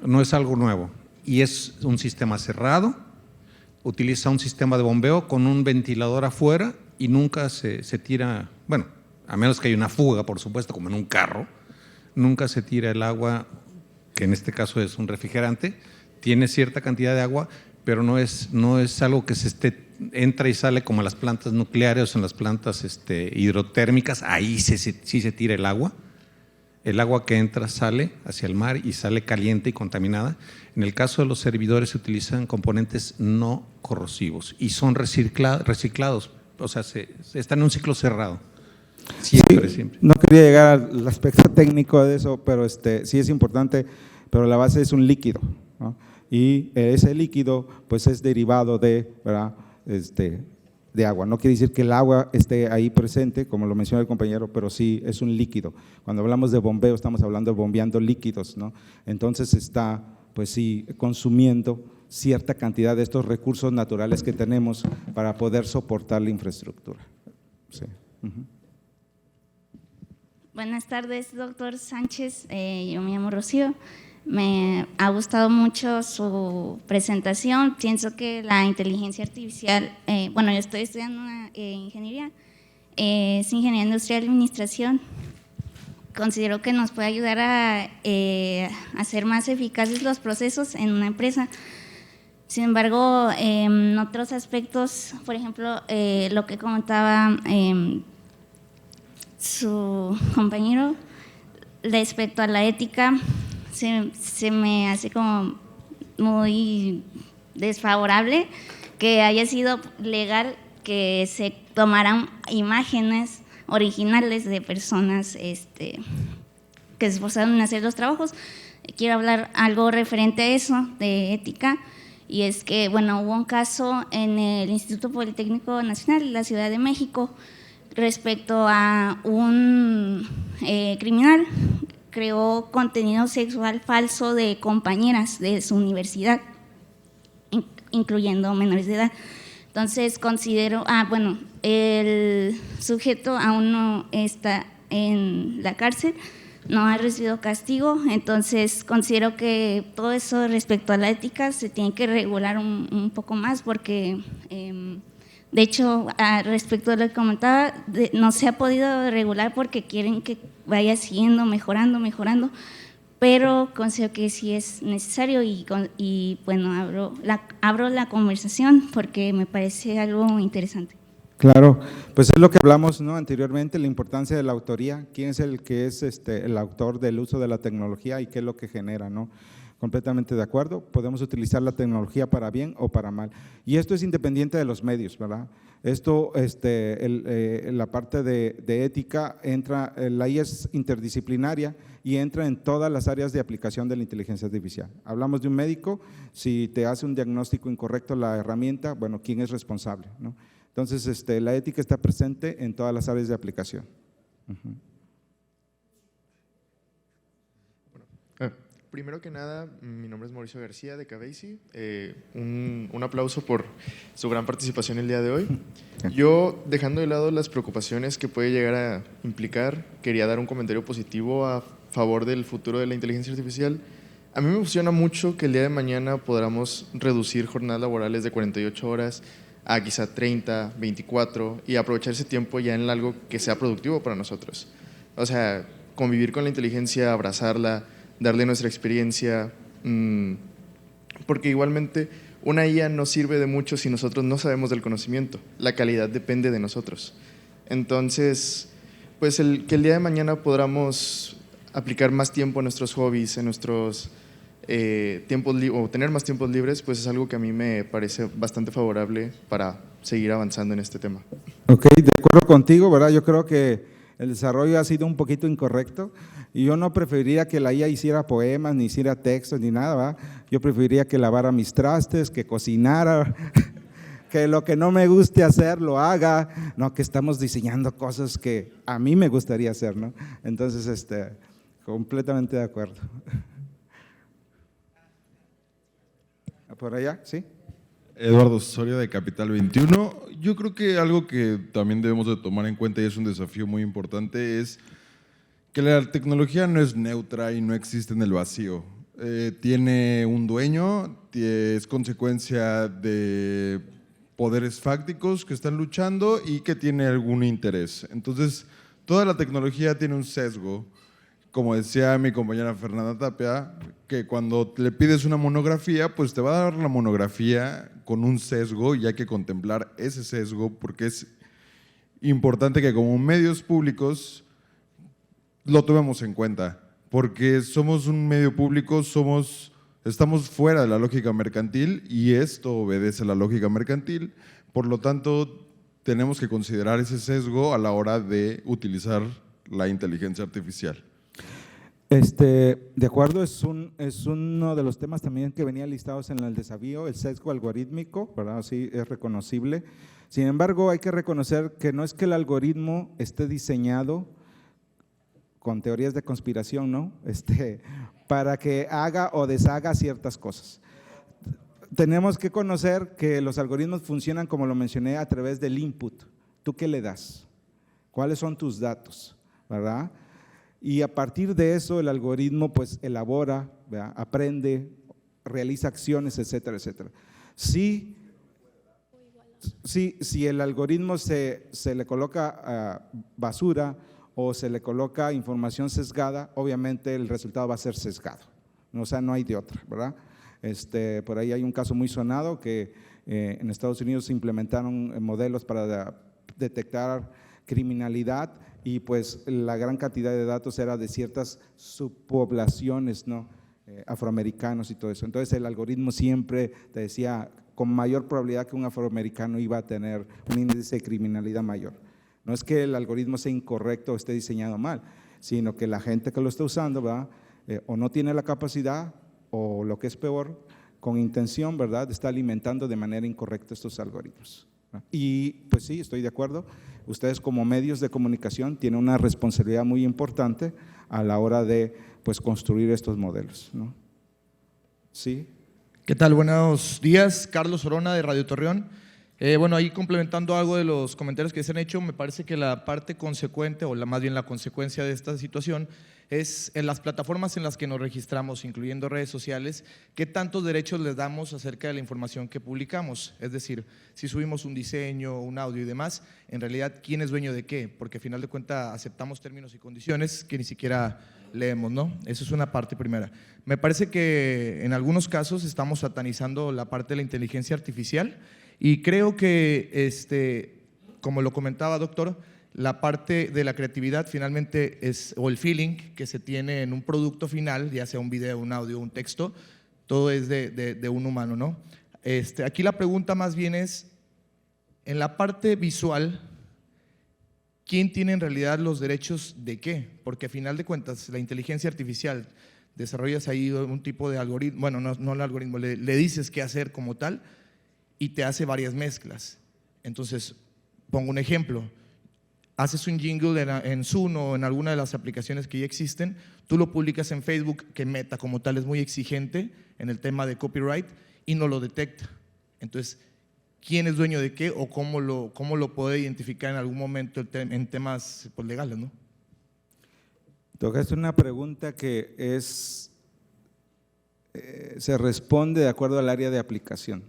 No es algo nuevo. Y es un sistema cerrado, utiliza un sistema de bombeo con un ventilador afuera y nunca se tira, bueno, a menos que haya una fuga, por supuesto, como en un carro, nunca se tira el agua, que en este caso es un refrigerante, tiene cierta cantidad de agua, pero no es algo que entra y sale como en las plantas nucleares o en las plantas hidrotérmicas, ahí sí se tira el agua. El agua que entra sale hacia el mar y sale caliente y contaminada. En el caso de los servidores se utilizan componentes no corrosivos y son reciclados, o sea, están en un ciclo cerrado. Siempre. No quería llegar al aspecto técnico de eso, pero sí es importante, pero la base es un líquido, ¿no? Y ese líquido pues es derivado de, ¿verdad? De agua. No quiere decir que el agua esté ahí presente, como lo mencionó el compañero, pero sí es un líquido. Cuando hablamos de bombeo estamos hablando de bombeando líquidos, ¿no? Entonces está pues sí consumiendo cierta cantidad de estos recursos naturales que tenemos para poder soportar la infraestructura. Sí. Buenas tardes, doctor Sánchez. Yo me llamo Rocío. Me ha gustado mucho su presentación. Pienso que la inteligencia artificial, bueno, yo estoy estudiando ingeniería, es ingeniería industrial y administración. Considero que nos puede ayudar a hacer más eficaces los procesos en una empresa. Sin embargo, en otros aspectos, por ejemplo, lo que comentaba su compañero respecto a la ética, se me hace como muy desfavorable que haya sido legal que se tomaran imágenes originales de personas que se esforzaron en hacer los trabajos. Quiero hablar algo referente a eso, de ética, y es que, bueno, hubo un caso en el Instituto Politécnico Nacional de la Ciudad de México respecto a un criminal creó contenido sexual falso de compañeras de su universidad, incluyendo menores de edad. Entonces considero, bueno, el sujeto aún no está en la cárcel, no ha recibido castigo, entonces considero que todo eso respecto a la ética se tiene que regular un poco más porque… de hecho, respecto a lo que comentaba, no se ha podido regular porque quieren que vaya siguiendo, mejorando, pero considero que sí es necesario y bueno, abro la conversación porque me parece algo interesante. Claro, pues es lo que hablamos, ¿no? Anteriormente, la importancia de la autoría, quién es el que es el autor del uso de la tecnología y qué es lo que genera, ¿no? Completamente de acuerdo, podemos utilizar la tecnología para bien o para mal. Y esto es independiente de los medios, ¿verdad? Esto, la parte de ética entra, la IA es interdisciplinaria y entra en todas las áreas de aplicación de la inteligencia artificial. Hablamos de un médico, si te hace un diagnóstico incorrecto la herramienta, bueno, ¿quién es responsable, no? Entonces, la ética está presente en todas las áreas de aplicación. Primero que nada, mi nombre es Mauricio García de Cabesi. Un aplauso por su gran participación el día de hoy. Yo, dejando de lado las preocupaciones que puede llegar a implicar, quería dar un comentario positivo a favor del futuro de la inteligencia artificial. A mí me emociona mucho que el día de mañana podamos reducir jornadas laborales de 48 horas a quizá 30, 24 y aprovechar ese tiempo ya en algo que sea productivo para nosotros. O sea, convivir con la inteligencia, abrazarla, darle nuestra experiencia, porque igualmente una IA no sirve de mucho si nosotros no sabemos del conocimiento. La calidad depende de nosotros. Entonces, pues que el día de mañana podamos aplicar más tiempo en nuestros hobbies, en nuestros o tener más tiempos libres, pues es algo que a mí me parece bastante favorable para seguir avanzando en este tema. Ok, de acuerdo contigo, ¿verdad? Yo creo que el desarrollo ha sido un poquito incorrecto y yo no preferiría que la IA hiciera poemas, ni hiciera textos, ni nada, ¿verdad? Yo preferiría que lavara mis trastes, que cocinara, que lo que no me guste hacer lo haga, no que estamos diseñando cosas que a mí me gustaría hacer, ¿no? Entonces, completamente de acuerdo. ¿Por allá? ¿Sí? Eduardo Soria de Capital 21. Yo creo que algo que también debemos de tomar en cuenta y es un desafío muy importante es que la tecnología no es neutra y no existe en el vacío. Tiene un dueño, es consecuencia de poderes fácticos que están luchando y que tiene algún interés. Entonces, toda la tecnología tiene un sesgo. Como decía mi compañera Fernanda Tapia, que cuando le pides una monografía, pues te va a dar la monografía con un sesgo y hay que contemplar ese sesgo porque es importante que como medios públicos lo tomemos en cuenta, porque somos un medio público, estamos fuera de la lógica mercantil y esto obedece a la lógica mercantil, por lo tanto tenemos que considerar ese sesgo a la hora de utilizar la inteligencia artificial. De acuerdo, es uno de los temas también que venía listados en el desafío, el sesgo algorítmico, ¿verdad? Sí, es reconocible. Sin embargo, hay que reconocer que no es que el algoritmo esté diseñado con teorías de conspiración, ¿no? Para que haga o deshaga ciertas cosas. Tenemos que conocer que los algoritmos funcionan, como lo mencioné, a través del input. ¿Tú qué le das? ¿Cuáles son tus datos? ¿Verdad? Y a partir de eso el algoritmo pues elabora, ¿verdad? Aprende, realiza acciones, etcétera, etcétera. Si el algoritmo se le coloca basura o se le coloca información sesgada, obviamente el resultado va a ser sesgado, o sea, no hay de otra, ¿verdad? Por ahí hay un caso muy sonado que en Estados Unidos se implementaron modelos para detectar criminalidad y pues la gran cantidad de datos era de ciertas subpoblaciones, ¿no? Afroamericanos y todo eso. Entonces el algoritmo siempre te decía con mayor probabilidad que un afroamericano iba a tener un índice de criminalidad mayor. No es que el algoritmo sea incorrecto o esté diseñado mal, sino que la gente que lo está usando, ¿verdad? O no tiene la capacidad o lo que es peor, con intención, ¿verdad?, está alimentando de manera incorrecta estos algoritmos. Y pues sí, estoy de acuerdo, ustedes como medios de comunicación tienen una responsabilidad muy importante a la hora de pues construir estos modelos, ¿no? Sí. ¿Qué tal? Buenos días, Carlos Orona de Radio Torreón. Bueno, ahí complementando algo de los comentarios que se han hecho, me parece que la parte consecuente, o más bien la consecuencia de esta situación, es en las plataformas en las que nos registramos, incluyendo redes sociales, qué tantos derechos les damos acerca de la información que publicamos. Es decir, si subimos un diseño, un audio y demás, en realidad, ¿quién es dueño de qué? Porque al final de cuentas aceptamos términos y condiciones que ni siquiera leemos, ¿no? Eso es una parte primera. Me parece que en algunos casos estamos satanizando la parte de la inteligencia artificial y creo que, como lo comentaba, doctor, la parte de la creatividad finalmente o el feeling que se tiene en un producto final, ya sea un video, un audio, un texto, todo es de un humano, ¿no? Aquí la pregunta más bien es, en la parte visual, ¿quién tiene en realidad los derechos de qué? Porque a final de cuentas, la inteligencia artificial, desarrollas ahí un tipo de algoritmo, bueno, no el algoritmo, le dices qué hacer como tal y te hace varias mezclas. Entonces, pongo un ejemplo. Haces un jingle en Zoom o en alguna de las aplicaciones que ya existen, tú lo publicas en Facebook, que Meta como tal es muy exigente en el tema de copyright y no lo detecta. Entonces, ¿quién es dueño de qué o cómo lo puede identificar en algún momento en temas pues, legales, ¿no? Tocaste una pregunta que se responde de acuerdo al área de aplicación.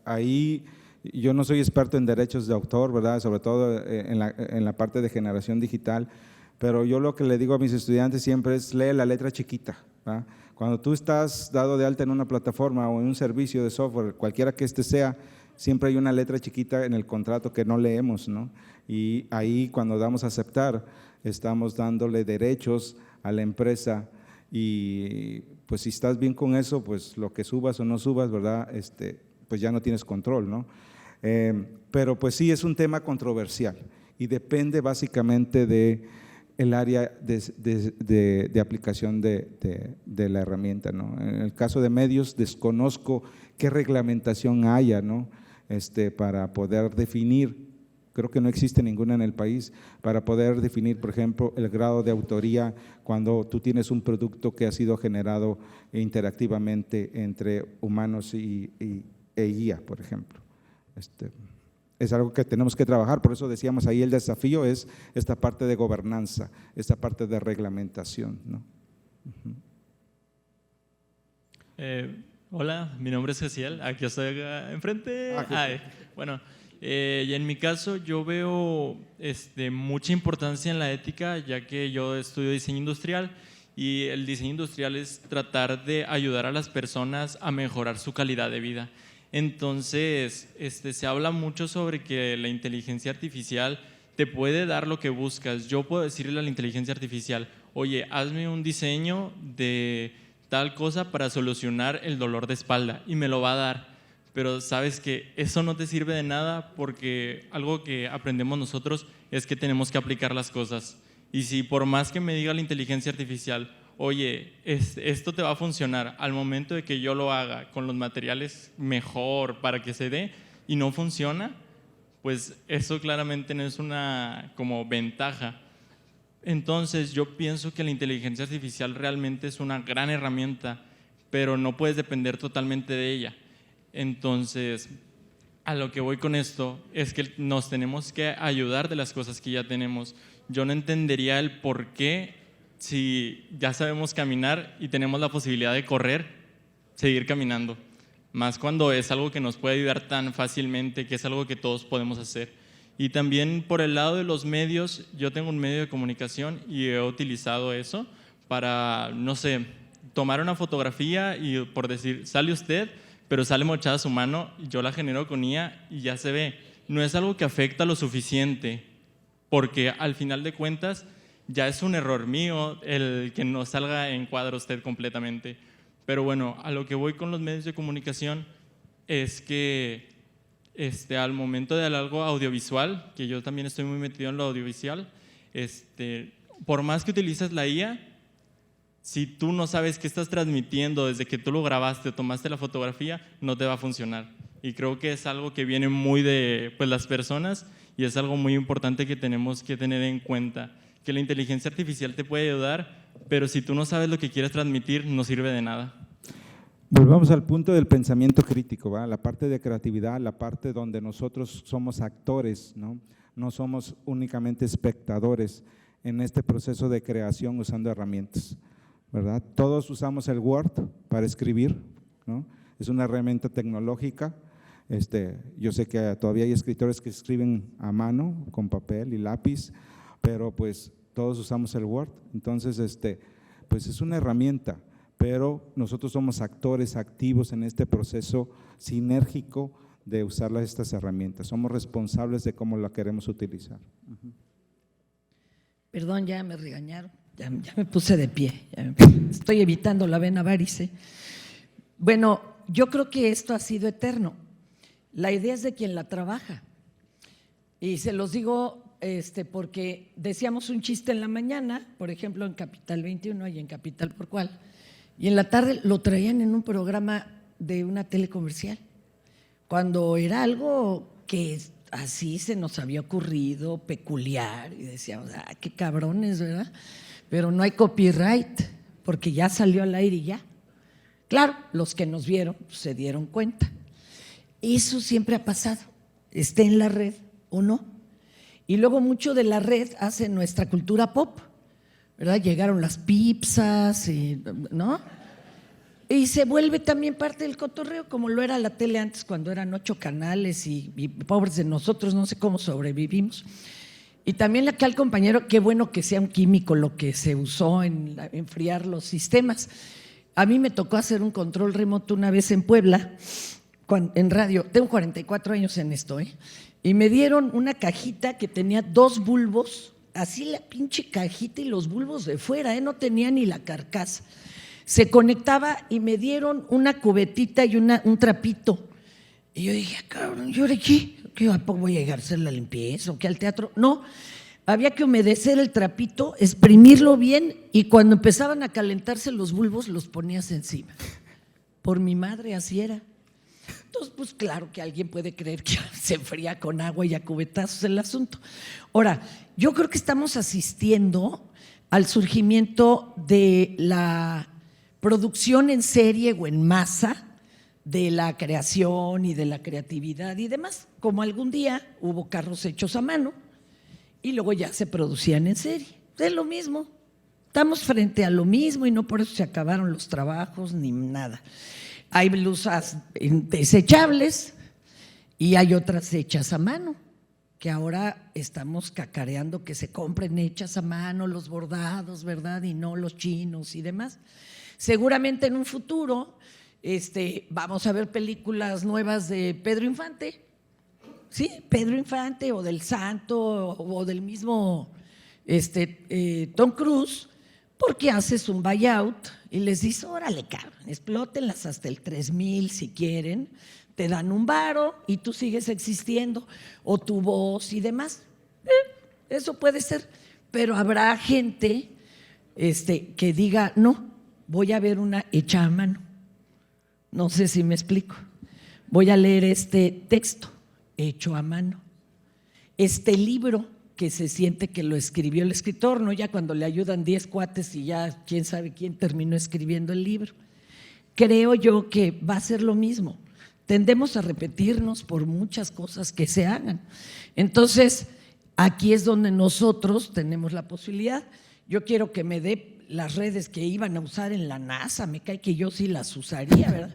Ahí yo no soy experto en derechos de autor, ¿verdad? Sobre todo en la parte de generación digital, pero yo lo que le digo a mis estudiantes siempre es lee la letra chiquita, ¿verdad? Cuando tú estás dado de alta en una plataforma o en un servicio de software, cualquiera que este sea, siempre hay una letra chiquita en el contrato que no leemos, ¿no? Y ahí cuando damos a aceptar, estamos dándole derechos a la empresa y pues si estás bien con eso, pues lo que subas o no subas, ¿verdad? Pues ya no tienes control, ¿no? Pero pues sí es un tema controversial y depende básicamente de el área de aplicación de la herramienta, ¿no? En el caso de medios desconozco qué reglamentación haya, ¿no? Para poder definir, creo que no existe ninguna en el país, para poder definir, por ejemplo, el grado de autoría cuando tú tienes un producto que ha sido generado interactivamente entre humanos e IA, por ejemplo. Es algo que tenemos que trabajar, por eso decíamos ahí el desafío es esta parte de gobernanza, esta parte de reglamentación, ¿no? Hola, mi nombre es Ceciel, aquí estoy enfrente. Bueno, y en mi caso yo veo mucha importancia en la ética, ya que yo estudio diseño industrial y el diseño industrial es tratar de ayudar a las personas a mejorar su calidad de vida. Entonces, se habla mucho sobre que la inteligencia artificial te puede dar lo que buscas. Yo puedo decirle a la inteligencia artificial, oye, hazme un diseño de tal cosa para solucionar el dolor de espalda y me lo va a dar. Pero sabes que eso no te sirve de nada porque algo que aprendemos nosotros es que tenemos que aplicar las cosas. Y si por más que me diga la inteligencia artificial, oye, esto te va a funcionar al momento de que yo lo haga con los materiales mejor para que se dé y no funciona, pues eso claramente no es una como ventaja. Entonces yo pienso que la inteligencia artificial realmente es una gran herramienta, pero no puedes depender totalmente de ella. Entonces, a lo que voy con esto es que nos tenemos que ayudar de las cosas que ya tenemos. Yo no entendería el por qué, si ya sabemos caminar y tenemos la posibilidad de correr, seguir caminando. Más cuando es algo que nos puede ayudar tan fácilmente, que es algo que todos podemos hacer. Y también por el lado de los medios, yo tengo un medio de comunicación y he utilizado eso para, no sé, tomar una fotografía y por decir, sale usted, pero sale mochada su mano, yo la genero con IA y ya se ve. No es algo que afecta lo suficiente, porque al final de cuentas ya es un error mío el que no salga en cuadro usted completamente. Pero bueno, a lo que voy con los medios de comunicación es que al momento de algo audiovisual, que yo también estoy muy metido en lo audiovisual, por más que utilices la IA, si tú no sabes qué estás transmitiendo desde que tú lo grabaste o tomaste la fotografía, no te va a funcionar. Y creo que es algo que viene muy de las personas y es algo muy importante que tenemos que tener en cuenta, que la inteligencia artificial te puede ayudar, pero si tú no sabes lo que quieres transmitir, no sirve de nada. Volvamos al punto del pensamiento crítico, ¿verdad? La parte de creatividad, la parte donde nosotros somos actores, ¿no? No somos únicamente espectadores en este proceso de creación usando herramientas, ¿verdad? Todos usamos el Word para escribir, ¿no? Es una herramienta tecnológica. Yo sé que todavía hay escritores que escriben a mano, con papel y lápiz, pero pues todos usamos el Word. Entonces, pues es una herramienta, pero nosotros somos actores activos en este proceso sinérgico de usar estas herramientas. Somos responsables de cómo la queremos utilizar. Perdón, ya me regañaron. Ya me puse de pie, estoy evitando la vena varice. Bueno, yo creo que esto ha sido eterno. La idea es de quien la trabaja. Y se los digo porque decíamos un chiste en la mañana, por ejemplo en Capital 21 y en Capital por Cual, y en la tarde lo traían en un programa de una tele comercial, cuando era algo que así se nos había ocurrido, peculiar, y decíamos, qué cabrones, ¿verdad? Pero no hay copyright, porque ya salió al aire y ya. Claro, los que nos vieron se dieron cuenta. Eso siempre ha pasado, esté en la red o no. Y luego mucho de la red hace nuestra cultura pop, ¿verdad? Llegaron las pizzas, ¿no? Y se vuelve también parte del cotorreo, como lo era la tele antes, cuando eran 8 canales y pobres de nosotros, no sé cómo sobrevivimos. Y también acá el compañero, qué bueno que sea un químico lo que se usó en enfriar los sistemas. A mí me tocó hacer un control remoto una vez en Puebla, en radio. Tengo 44 años en esto, y me dieron una cajita que tenía 2 bulbos, así la pinche cajita y los bulbos de fuera, no tenía ni la carcasa. Se conectaba y me dieron una cubetita y un trapito. Y yo dije, cabrón, ¿y ahora qué? ¿Qué voy a llegar a hacer la limpieza o qué al teatro? No, había que humedecer el trapito, exprimirlo bien y cuando empezaban a calentarse los bulbos los ponías encima. Por mi madre, así era. Entonces, pues claro que alguien puede creer que se enfría con agua y a cubetazos el asunto. Ahora, yo creo que estamos asistiendo al surgimiento de la producción en serie o en masa de la creación y de la creatividad y demás. Como algún día hubo carros hechos a mano y luego ya se producían en serie. Es lo mismo. Estamos frente a lo mismo y no por eso se acabaron los trabajos ni nada. Hay blusas desechables y hay otras hechas a mano, que ahora estamos cacareando que se compren hechas a mano, los bordados, ¿verdad? Y no los chinos y demás. Seguramente en un futuro vamos a ver películas nuevas de Pedro Infante, ¿sí? Pedro Infante o del Santo o del mismo Tom Cruise, porque haces un buyout y les dices, órale, cabrón, explótenlas hasta el 3,000 si quieren, te dan un varo y tú sigues existiendo, o tu voz y demás. Eso puede ser, pero habrá gente que diga, no, voy a ver una hecha a mano. No sé si me explico. Voy a leer este texto hecho a mano. Este libro que se siente que lo escribió el escritor, no ya cuando le ayudan 10 cuates y ya quién sabe quién terminó escribiendo el libro. Creo yo que va a ser lo mismo. Tendemos a repetirnos por muchas cosas que se hagan. Entonces, aquí es donde nosotros tenemos la posibilidad. Yo quiero que me dé las redes que iban a usar en la NASA, me cae que yo sí las usaría, ¿verdad?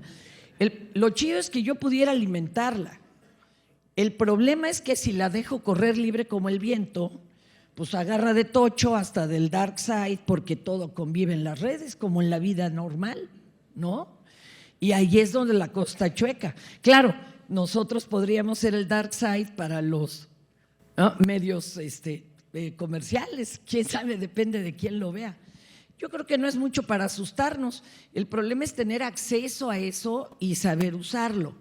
Lo chido es que yo pudiera alimentarla. El problema es que si la dejo correr libre como el viento, pues agarra de tocho hasta del dark side, porque todo convive en las redes como en la vida normal, ¿no? Y ahí es donde la cosa está chueca. Claro, nosotros podríamos ser el dark side para los medios comerciales, quién sabe, depende de quién lo vea. Yo creo que no es mucho para asustarnos. El problema es tener acceso a eso y saber usarlo.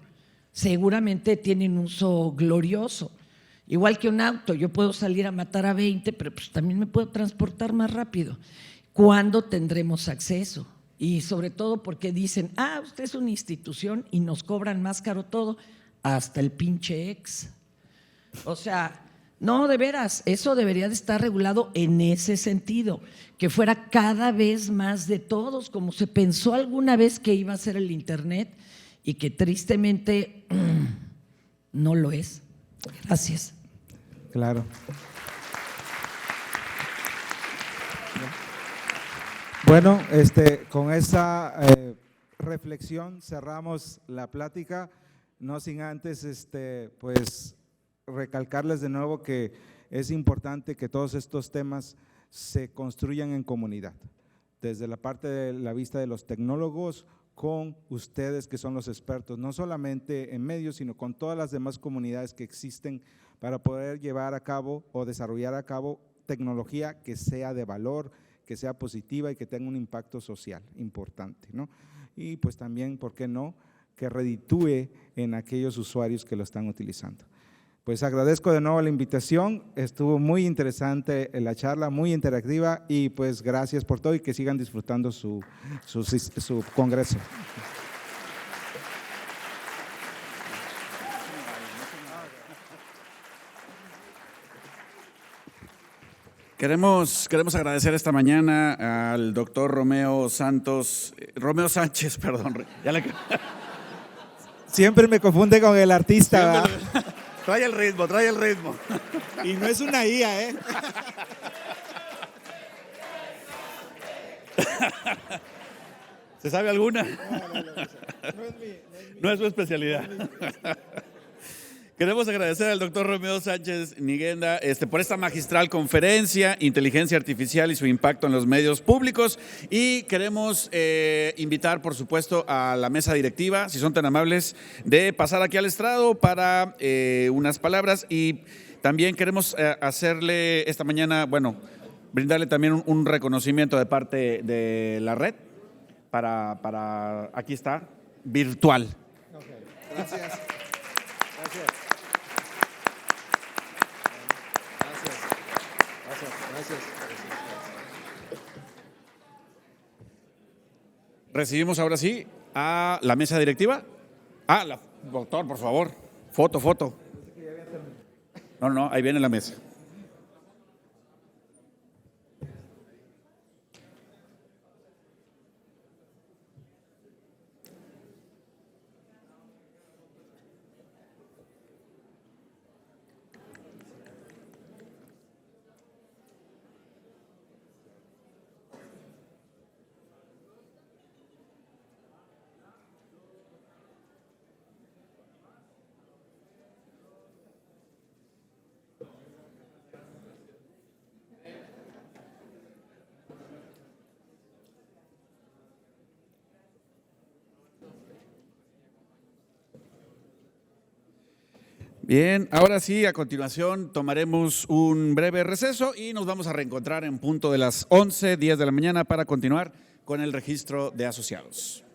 Seguramente tienen un uso glorioso. Igual que un auto, yo puedo salir a matar a 20, pero pues también me puedo transportar más rápido. ¿Cuándo tendremos acceso? Y sobre todo porque dicen, usted es una institución y nos cobran más caro todo, hasta el pinche ex. O sea, no, de veras, eso debería de estar regulado en ese sentido, que fuera cada vez más de todos, como se pensó alguna vez que iba a ser el Internet y que tristemente no lo es. Gracias. Claro. Bueno, con esa reflexión cerramos la plática, no sin antes pues recalcarles de nuevo que es importante que todos estos temas se construyan en comunidad, desde la parte de la vista de los tecnólogos, con ustedes que son los expertos, no solamente en medios, sino con todas las demás comunidades que existen para poder llevar a cabo o desarrollar a cabo tecnología que sea de valor, que sea positiva y que tenga un impacto social importante, ¿no? Y pues también, ¿por qué no?, que reditúe en aquellos usuarios que lo están utilizando. Pues agradezco de nuevo la invitación, estuvo muy interesante la charla, muy interactiva y pues gracias por todo y que sigan disfrutando su congreso. Queremos agradecer esta mañana al doctor Romeo Sánchez, perdón. Siempre me confunde con el artista. Trae el ritmo. Y no es una IA, ¿eh? ¿Se sabe alguna? No es su especialidad. Queremos agradecer al doctor Romeo Sánchez Niguenda por esta magistral conferencia, Inteligencia Artificial y su impacto en los medios públicos. Y queremos invitar, por supuesto, a la mesa directiva, si son tan amables, de pasar aquí al estrado para unas palabras. Y también queremos hacerle esta mañana, bueno, brindarle también un reconocimiento de parte de la red para aquí está, virtual. Gracias. Gracias. Gracias. Recibimos ahora sí a la mesa directiva. Doctor, por favor. Foto. No, ahí viene la mesa. Bien, ahora sí, a continuación tomaremos un breve receso y nos vamos a reencontrar en punto de las 11:10 de la mañana para continuar con el registro de asociados.